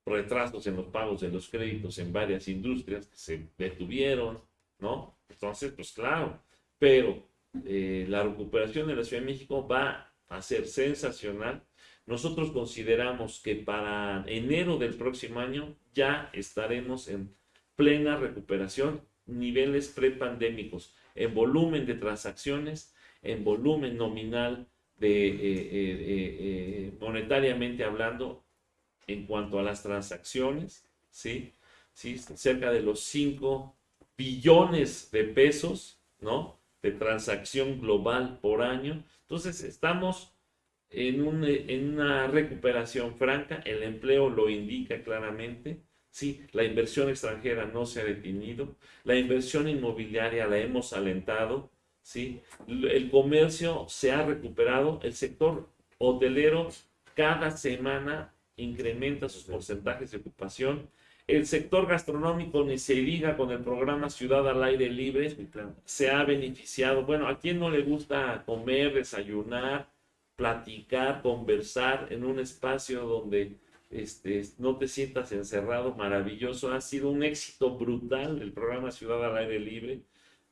retrasos en los pagos de los créditos en varias industrias que se detuvieron, ¿no? Entonces, pues claro, pero la recuperación de la Ciudad de México va a ser sensacional. Nosotros consideramos que para enero del próximo año ya estaremos en plena recuperación, niveles prepandémicos, en volumen de transacciones, en volumen nominal monetariamente hablando, en cuanto a las transacciones, ¿sí? ¿Sí? Cerca de los 5 billones de pesos, ¿no? De transacción global por año. Entonces, estamos en una recuperación franca, el empleo lo indica claramente, ¿sí? La inversión extranjera no se ha detenido, la inversión inmobiliaria la hemos alentado, ¿sí? El comercio se ha recuperado, el sector hotelero cada semana incrementa sus porcentajes de ocupación. El sector gastronómico, ni se diga, con el programa Ciudad al Aire Libre, se ha beneficiado. Bueno, ¿a quién no le gusta comer, desayunar, platicar, conversar en un espacio donde no te sientas encerrado? Maravilloso. Ha sido un éxito brutal el programa Ciudad al Aire Libre,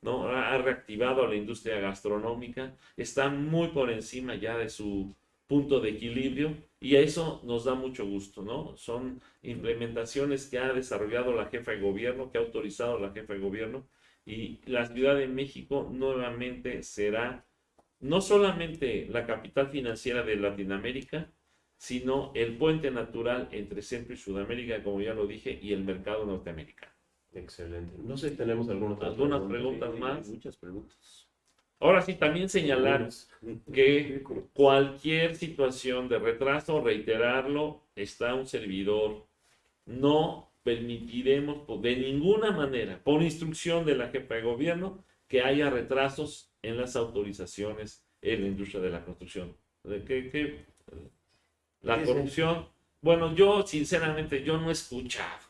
¿no? Ha reactivado a la industria gastronómica. Está muy por encima ya de su punto de equilibrio y a eso nos da mucho gusto, ¿no? Son implementaciones que ha desarrollado la jefa de gobierno, que ha autorizado la jefa de gobierno, y la Ciudad de México nuevamente será no solamente la capital financiera de Latinoamérica, sino el puente natural entre Centro y Sudamérica, como ya lo dije, y el mercado norteamericano. Excelente. No sé si tenemos algunas preguntas más. Muchas preguntas. Ahora sí, también señalar que cualquier situación de retraso, reiterarlo, está un servidor. No permitiremos de ninguna manera, por instrucción de la jefa de gobierno, que haya retrasos en las autorizaciones en la industria de la construcción. La corrupción, bueno, yo sinceramente yo no he escuchado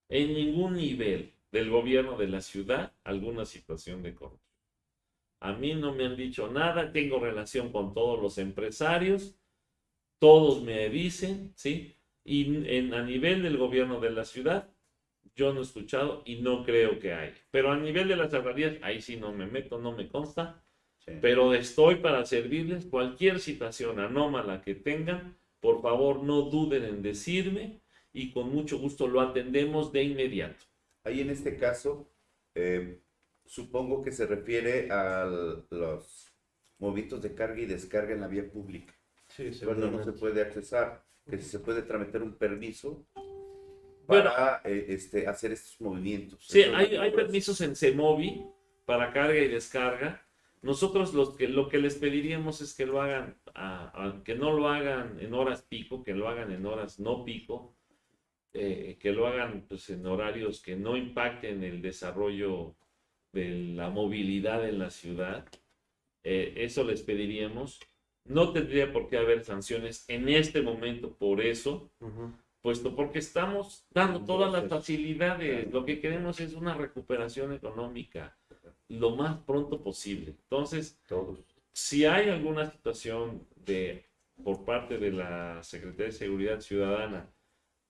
en ningún nivel del gobierno de la ciudad alguna situación de corrupción. A mí no me han dicho nada, tengo relación con todos los empresarios, todos me dicen, ¿sí? Y a nivel del gobierno de la ciudad, yo no he escuchado y no creo que haya. Pero a nivel de las alcaldías, ahí sí no me meto, no me consta. Sí. Pero estoy para servirles. Cualquier situación anómala que tengan, por favor no duden en decirme y con mucho gusto lo atendemos de inmediato. Ahí en este caso, supongo que se refiere a los movimientos de carga y descarga en la vía pública. Sí, Cuando no se puede accesar, que si se puede tramitar un permiso Bueno, para hacer estos movimientos. sí, Eso es lo que hay quiero permisos en CEMOVI para carga y descarga. Nosotros lo que les pediríamos es que lo hagan, que no lo hagan en horas pico, que lo hagan en horas no pico, que lo hagan pues, en horarios que no impacten el desarrollo de la movilidad en la ciudad. Eso les pediríamos. No tendría por qué haber sanciones en este momento por eso, puesto porque estamos dando todas las facilidades. Lo que queremos es una recuperación económica lo más pronto posible. Entonces, Todos. si hay alguna situación por parte de la Secretaría de Seguridad Ciudadana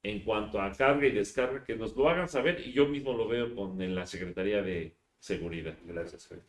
en cuanto a carga y descarga, que nos lo hagan saber y yo mismo lo veo con la Secretaría de Seguridad. Gracias, Fer.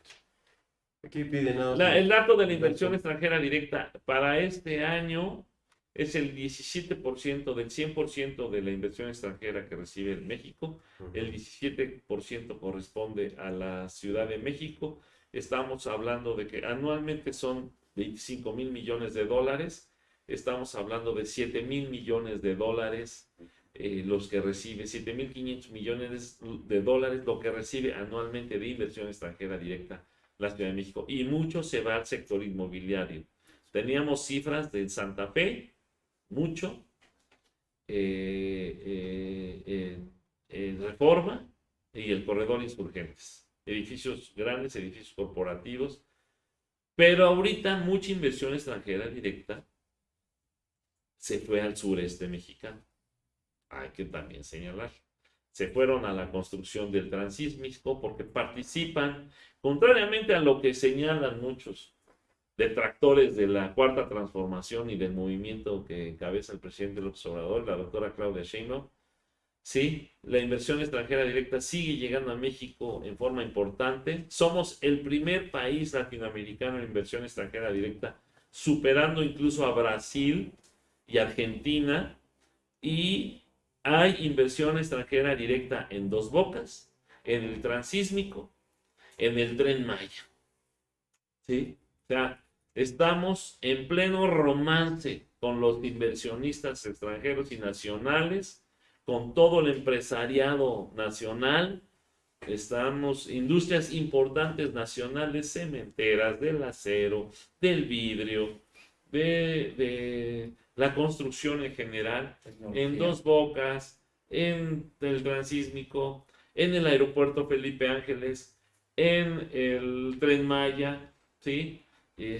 Aquí piden El dato de la inversión extranjera directa para este año es el 17% del 100% de la inversión extranjera que recibe México. El 17% corresponde a la Ciudad de México. Estamos hablando de que anualmente son 25 mil millones de dólares. Estamos hablando de 7 mil millones de dólares los que recibe, 7.500 millones de dólares lo que recibe anualmente de inversión extranjera directa la Ciudad de México, y mucho se va al sector inmobiliario. Teníamos cifras de Santa Fe, mucho, Reforma y el Corredor Insurgentes, edificios grandes, edificios corporativos, pero ahorita mucha inversión extranjera directa se fue al sureste mexicano. Hay que también señalar. Se fueron a la construcción del transísmico porque participan, contrariamente a lo que señalan muchos detractores de la Cuarta Transformación y del movimiento que encabeza el presidente López Obrador, la doctora Claudia Sheinbaum. Sí, la inversión extranjera directa sigue llegando a México en forma importante. Somos el primer país latinoamericano en inversión extranjera directa, superando incluso a Brasil y Argentina, y hay inversión extranjera directa en Dos Bocas, en el Transísmico, en el Tren Maya. ¿Sí? O sea, estamos en pleno romance con los inversionistas extranjeros y nacionales, con todo el empresariado nacional. Estamos, industrias importantes nacionales, cementeras, del acero, del vidrio, de la construcción en general, en Dos Bocas, en el Transísmico, en el aeropuerto Felipe Ángeles, en el Tren Maya, ¿sí?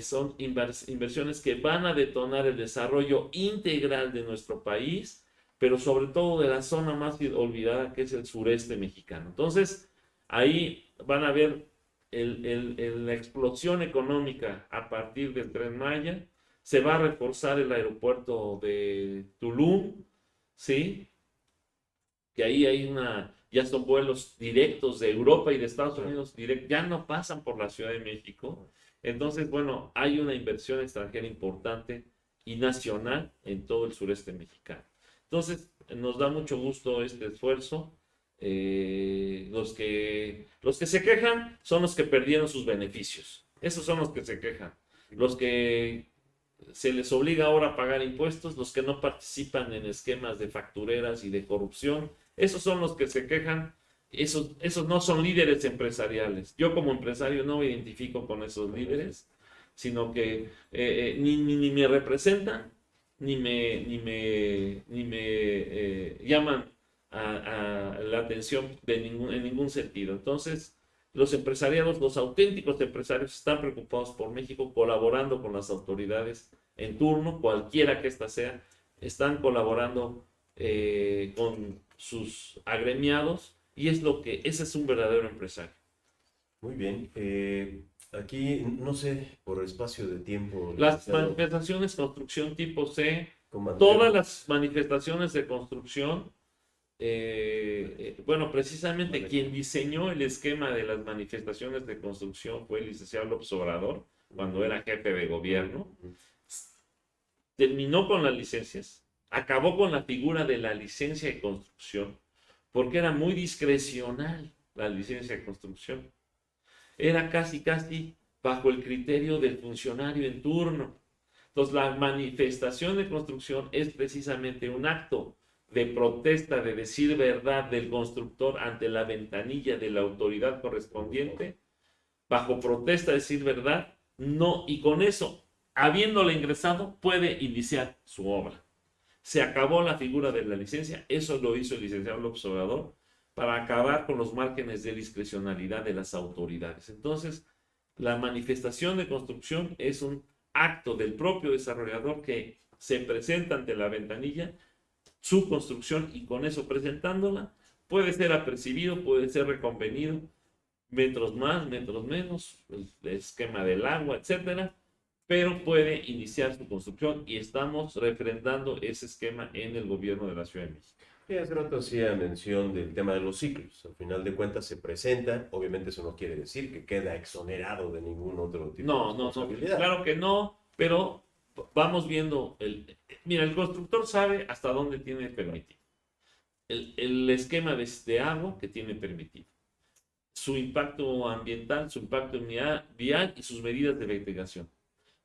Son inversiones que van a detonar el desarrollo integral de nuestro país, pero sobre todo de la zona más olvidada, que es el sureste mexicano. Entonces, ahí van a ver la explosión económica a partir del Tren Maya. Se va a reforzar el aeropuerto de Tulum, ¿sí? Que ahí hay ya son vuelos directos de Europa y de Estados Unidos, ya no pasan por la Ciudad de México. Entonces, bueno, hay una inversión extranjera importante y nacional en todo el sureste mexicano. Entonces, nos da mucho gusto este esfuerzo. Los que se quejan son los que perdieron sus beneficios. Esos son los que se quejan. Los que se les obliga ahora a pagar impuestos, los que no participan en esquemas de factureras y de corrupción, esos son los que se quejan. Esos no son líderes empresariales. Yo como empresario no me identifico con esos líderes, sino que ni me representan, ni me llaman a la atención en ningún sentido. Entonces, los empresariados, los auténticos empresarios, están preocupados por México, colaborando con las autoridades en turno, cualquiera que ésta sea, están colaborando con sus agremiados, y ese es un verdadero empresario. Muy bien. Aquí, no sé, por espacio de tiempo. Las manifestaciones construcción tipo C, comandante, todas las manifestaciones de construcción, bueno, precisamente quien diseñó el esquema de las manifestaciones de construcción fue el licenciado López Obrador, cuando era jefe de gobierno. Terminó con las licencias, acabó con la figura de la licencia de construcción, porque era muy discrecional la licencia de construcción. Era casi bajo el criterio del funcionario en turno. Entonces, la manifestación de construcción es precisamente un acto de protesta, de decir verdad del constructor ante la ventanilla de la autoridad correspondiente, bajo protesta, decir verdad, no, y con eso, habiéndole ingresado, puede iniciar su obra. Se acabó la figura de la licencia, eso lo hizo el licenciado López Obrador, para acabar con los márgenes de discrecionalidad de las autoridades. Entonces, la manifestación de construcción es un acto del propio desarrollador que se presenta ante la ventanilla su construcción, y con eso presentándola puede ser apercibido, puede ser reconvenido, metros más, metros menos, el esquema del agua, etcétera, pero puede iniciar su construcción, y estamos refrendando ese esquema en el gobierno de la Ciudad de México. Sí, hace rato hacía mención del tema de los ciclos. Al final de cuentas se presenta, obviamente eso no quiere decir que queda exonerado de ningún otro tipo de No, responsabilidad. claro que no, pero vamos viendo, mira, el constructor sabe hasta dónde tiene permitido, el esquema de agua que tiene permitido, su impacto ambiental, su impacto vial y sus medidas de mitigación.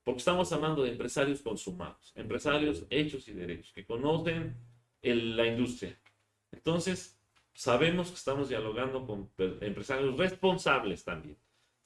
Porque estamos hablando de empresarios consumados, empresarios hechos y derechos, que conocen la industria. Entonces, sabemos que estamos dialogando con empresarios responsables también.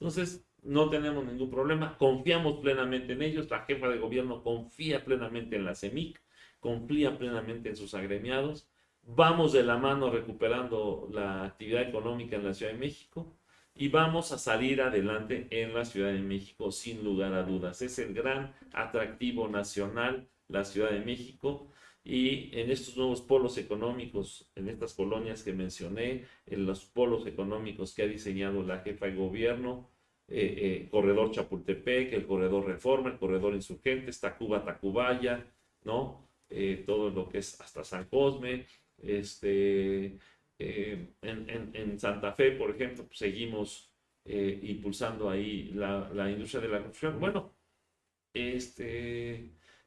Entonces, no tenemos ningún problema, confiamos plenamente en ellos, la jefa de gobierno confía plenamente en la CEMIC, confía plenamente en sus agremiados, vamos de la mano recuperando la actividad económica en la Ciudad de México, y vamos a salir adelante en la Ciudad de México sin lugar a dudas. Es el gran atractivo nacional, la Ciudad de México, y en estos nuevos polos económicos, en estas colonias que mencioné, en los polos económicos que ha diseñado la jefa de gobierno, Corredor Chapultepec, el Corredor Reforma, el Corredor Insurgentes, Tacuba, Tacubaya, ¿no? Todo lo que es hasta San Cosme, en Santa Fe, por ejemplo, pues seguimos impulsando ahí la industria de la construcción. Bueno,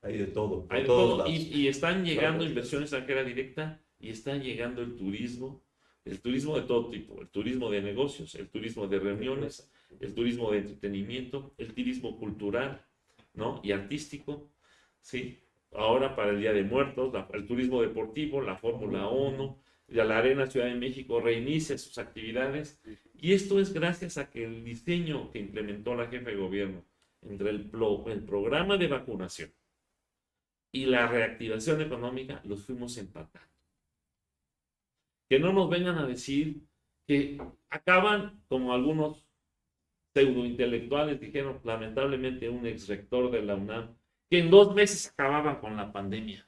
Hay de todo, por hay de todos todo, lados. y están llegando Claro. inversión extranjera directa, y está llegando el turismo de todo tipo, el turismo de negocios, el turismo de reuniones, el turismo de entretenimiento, el turismo cultural, ¿no? Y artístico, ¿sí? Ahora para el Día de Muertos, el turismo deportivo, la Fórmula 1, ya la Arena Ciudad de México reinicia sus actividades, y esto es gracias a que el diseño que implementó la jefa de gobierno entre el programa de vacunación y la reactivación económica los fuimos empatando. Que no nos vengan a decir que acaban, como algunos pseudointelectuales dijeron, lamentablemente un ex rector de la UNAM, que en 2 meses acababan con la pandemia,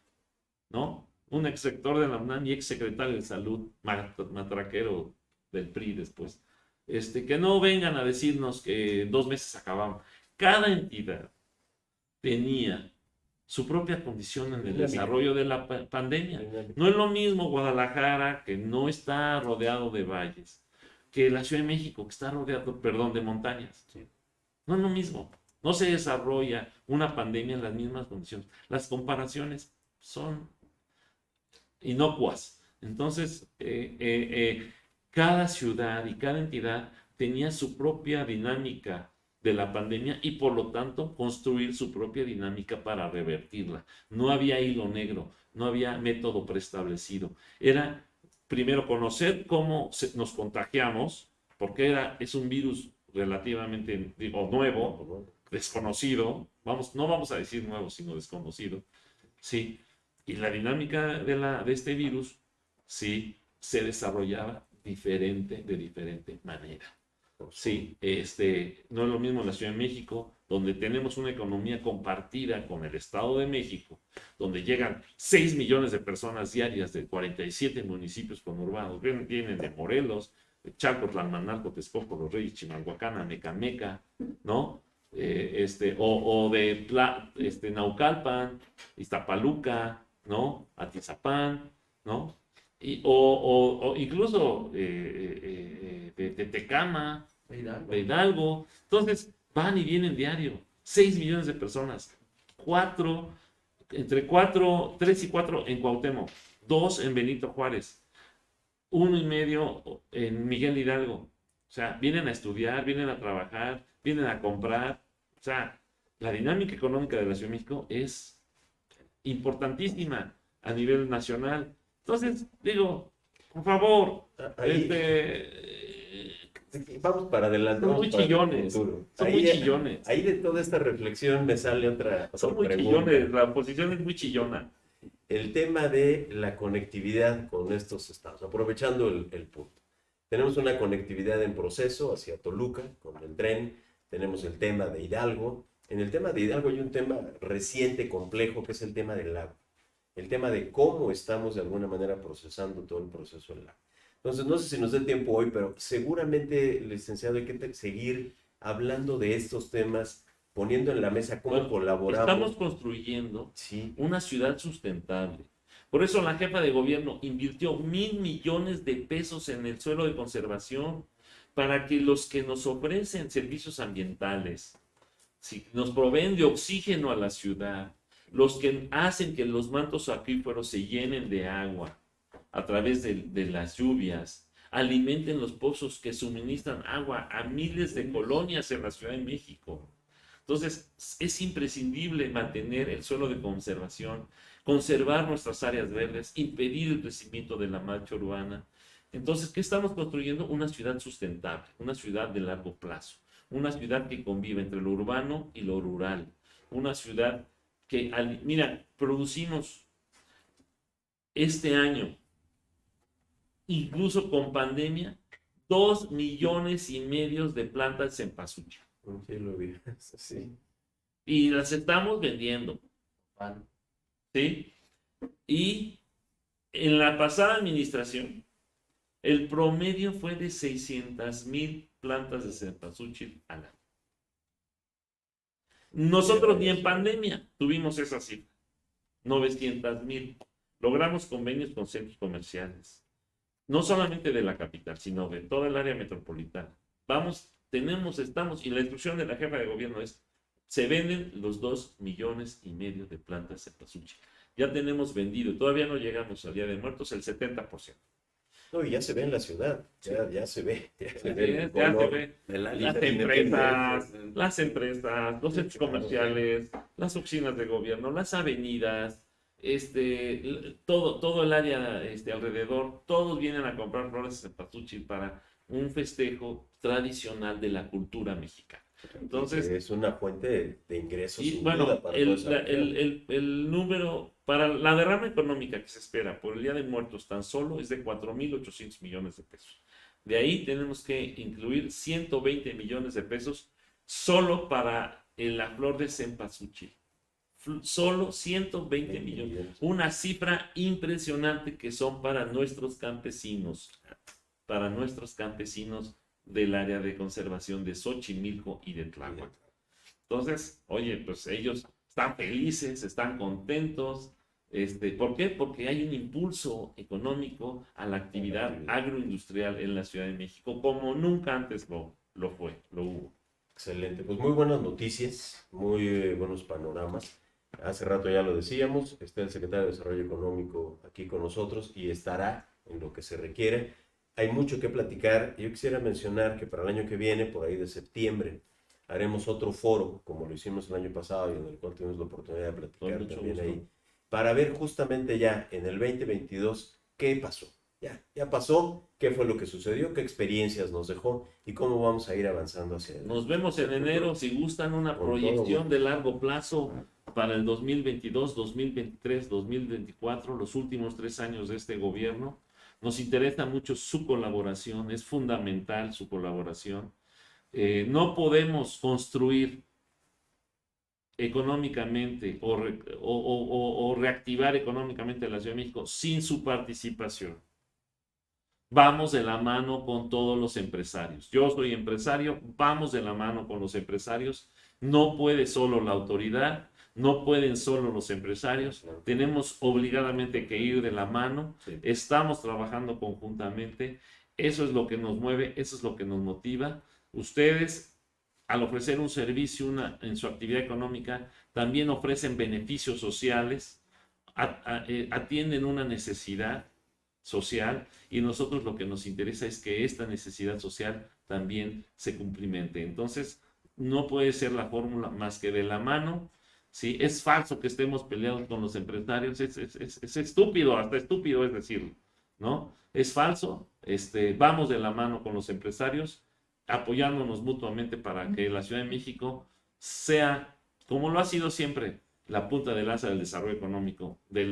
¿no? Un ex rector de la UNAM y ex secretario de salud, matraquero del PRI después, que no vengan a decirnos que en 2 meses acababan. Cada entidad tenía su propia condición en el desarrollo de la pandemia. No es lo mismo Guadalajara, que no está rodeado de valles, que la Ciudad de México, que está rodeado, perdón, de montañas. No es lo mismo. No se desarrolla una pandemia en las mismas condiciones. Las comparaciones son inocuas. Entonces, cada ciudad y cada entidad tenía su propia dinámica de la pandemia, y por lo tanto construir su propia dinámica para revertirla. No había hilo negro, no había método preestablecido. Era primero conocer cómo nos contagiamos, porque es un virus relativamente nuevo, desconocido, no vamos a decir nuevo, sino desconocido, ¿sí? Y la dinámica de este virus, sí, se desarrollaba de diferente manera. Sí, no es lo mismo en la Ciudad de México, donde tenemos una economía compartida con el Estado de México, donde llegan 6 millones de personas diarias de 47 municipios conurbados, vienen de Morelos, de Chalco, Tlalmanalco, Texcoco, Los Reyes, Chimalhuacán, Amecameca, ¿no? O de Naucalpan, Iztapaluca, ¿no? Atizapán, ¿no? O incluso de Tecama, de Hidalgo. Entonces van y vienen diario 6 millones de personas, 4 entre 3 y 4 en Cuauhtémoc, 2 en Benito Juárez, 1.5 en Miguel Hidalgo. O sea, vienen a estudiar, vienen a trabajar, vienen a comprar. O sea, la dinámica económica de la Ciudad de México es importantísima a nivel nacional. Entonces, digo, por favor, Ahí vamos para adelante. son vamos muy para el chillones. futuro. Son Ahí, muy chillones. ahí de toda esta reflexión me sale otra Son muy pregunta. chillones. La oposición es muy chillona. El tema de la conectividad con estos estados, aprovechando el punto. Tenemos una conectividad en proceso hacia Toluca con el tren, tenemos el tema de Hidalgo. En el tema de Hidalgo hay un tema reciente, complejo, que es el tema del agua. El tema de cómo estamos de alguna manera procesando todo el proceso del agua. Entonces, no sé si nos dé tiempo hoy, pero seguramente, licenciado, hay que seguir hablando de estos temas, poniendo en la mesa cómo Bueno, colaboramos. estamos construyendo Sí, una ciudad sustentable. Por eso la jefa de gobierno invirtió 1,000 millones de pesos en el suelo de conservación para que los que nos ofrecen servicios ambientales, si nos proveen de oxígeno a la ciudad, los que hacen que los mantos acuíferos se llenen de agua a través de las lluvias, alimenten los pozos que suministran agua a miles de colonias en la Ciudad de México. Entonces, es imprescindible mantener el suelo de conservación, conservar nuestras áreas verdes, impedir el crecimiento de la mancha urbana. Entonces, ¿qué estamos construyendo? Una ciudad sustentable, una ciudad de largo plazo, una ciudad que convive entre lo urbano y lo rural, una ciudad que, mira, producimos este año, incluso con pandemia, 2,5 millones de plantas de cempasúchil. sí lo vi. Sí. Y las estamos vendiendo. ¿Sí? Y en la pasada administración, el promedio fue de 600,000 plantas de cempasúchil al año. Nosotros ni en pandemia tuvimos esa cifra. 900,000. Logramos convenios con centros comerciales. No solamente de la capital, sino de toda el área metropolitana. Estamos, y la instrucción de la jefa de gobierno es, se venden los 2,5 millones de plantas de cempasúchil. Ya tenemos vendido, todavía no llegamos al Día de Muertos, el 70%. No, y ya se ve en la ciudad, ya se ve. Ya se ve el Ya se color. ve. Las Las empresas, los centros comerciales, las oficinas de gobierno, las avenidas, todo el área alrededor, todos vienen a comprar flores de cempasúchil para un festejo tradicional de la cultura mexicana. Entonces, es una fuente de ingresos y sin bueno, duda para toda esa región. el número para la derrama económica que se espera por el Día de Muertos tan solo es de 4,800 millones de pesos. De ahí tenemos que incluir 120 millones de pesos solo para la flor de cempasúchil. Solo 120 millones. Una cifra impresionante que son para nuestros campesinos del área de conservación de Xochimilco y de Tláhuac. Entonces, oye, pues ellos están felices, están contentos. ¿Por qué? Porque hay un impulso económico a la actividad agroindustrial en la Ciudad de México, como nunca antes lo hubo. Excelente, pues muy buenas noticias, muy buenos panoramas. Hace rato ya lo decíamos, está el secretario de Desarrollo Económico aquí con nosotros y estará en lo que se requiere. Hay mucho que platicar. Yo quisiera mencionar que para el año que viene, por ahí de septiembre, haremos otro foro, como lo hicimos el año pasado y en el cual tuvimos la oportunidad de platicar también ahí, para ver justamente ya en el 2022 qué pasó. Ya pasó, qué fue lo que sucedió, qué experiencias nos dejó y cómo vamos a ir avanzando hacia adelante. Nos vemos en enero, si gustan, una proyección de largo plazo para el 2022, 2023, 2024, los últimos 3 años de este gobierno. Nos interesa mucho su colaboración, es fundamental su colaboración. No podemos construir económicamente o reactivar económicamente la Ciudad de México sin su participación. Vamos de la mano con todos los empresarios. Yo soy empresario, vamos de la mano con los empresarios. No puede solo la autoridad, no pueden solo los empresarios. Tenemos obligadamente que ir de la mano. Sí. Estamos trabajando conjuntamente. Eso es lo que nos mueve, eso es lo que nos motiva. Ustedes, al ofrecer un servicio en su actividad económica, también ofrecen beneficios sociales, atienden una necesidad social, y nosotros lo que nos interesa es que esta necesidad social también se cumplimente. Entonces, no puede ser la fórmula más que de la mano. Sí, es falso que estemos peleados con los empresarios, es estúpido, hasta estúpido es decirlo, ¿no? Es falso, vamos de la mano con los empresarios, apoyándonos mutuamente para que la Ciudad de México sea, como lo ha sido siempre, la punta de lanza del desarrollo económico de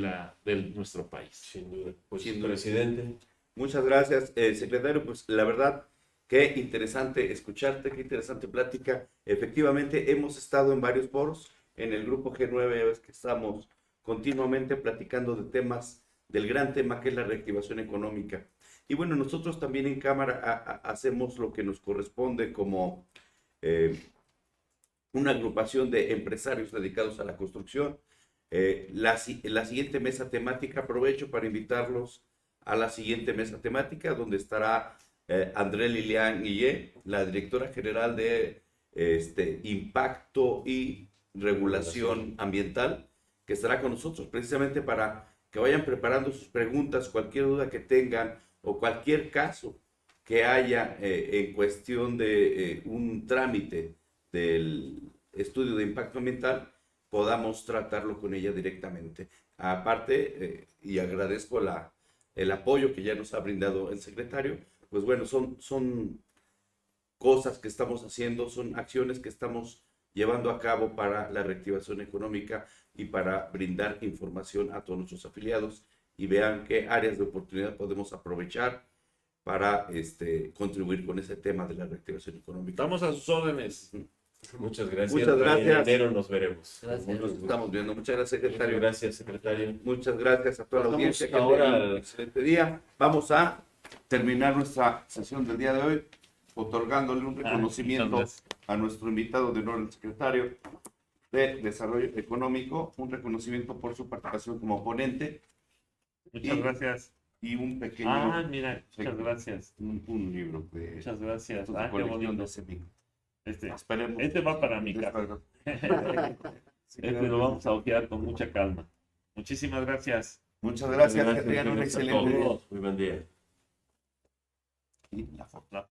nuestro país. Sin duda. Pues, Sin duda. presidente. Muchas gracias, secretario. Pues la verdad, qué interesante escucharte, qué interesante plática. Efectivamente, hemos estado en varios foros. En el grupo G9 es que estamos continuamente platicando de temas, del gran tema que es la reactivación económica. Y bueno, nosotros también en Cámara hacemos lo que nos corresponde como una agrupación de empresarios dedicados a la construcción. La siguiente mesa temática, aprovecho para invitarlos a la siguiente mesa temática, donde estará André Lilian Guillé, la directora general de Impacto y Regulación Ambiental, que estará con nosotros precisamente para que vayan preparando sus preguntas, cualquier duda que tengan o cualquier caso que haya en cuestión de un trámite del estudio de impacto ambiental, podamos tratarlo con ella directamente. Aparte, y agradezco el apoyo que ya nos ha brindado el secretario, pues bueno, son cosas que estamos haciendo, son acciones que estamos llevando a cabo para la reactivación económica y para brindar información a todos nuestros afiliados y vean qué áreas de oportunidad podemos aprovechar para contribuir con ese tema de la reactivación económica. Estamos a sus órdenes. Muchas gracias. Muchas gracias. En enero nos veremos. Gracias. Nos estamos viendo. Muchas gracias, secretario. Muchas gracias, secretario. Muchas gracias a toda la Pasamos audiencia. Que ahora tengan un al- excelente día. Vamos a terminar nuestra sesión del día de hoy otorgándole un reconocimiento muchas a nuestro invitado de honor, el secretario de Desarrollo Económico, un reconocimiento por su participación como ponente Muchas Y- gracias. y un pequeño Mira, muchas gracias. un libro de Muchas gracias. su Qué colección bonito. de Semig. Este Esperemos. va para mi casa. Lo vamos a ojear con mucha calma. Muchísimas gracias. Muchas gracias, que Gracias, tengan un gracias a excelente día. todos. Muy buen día. Y la foto.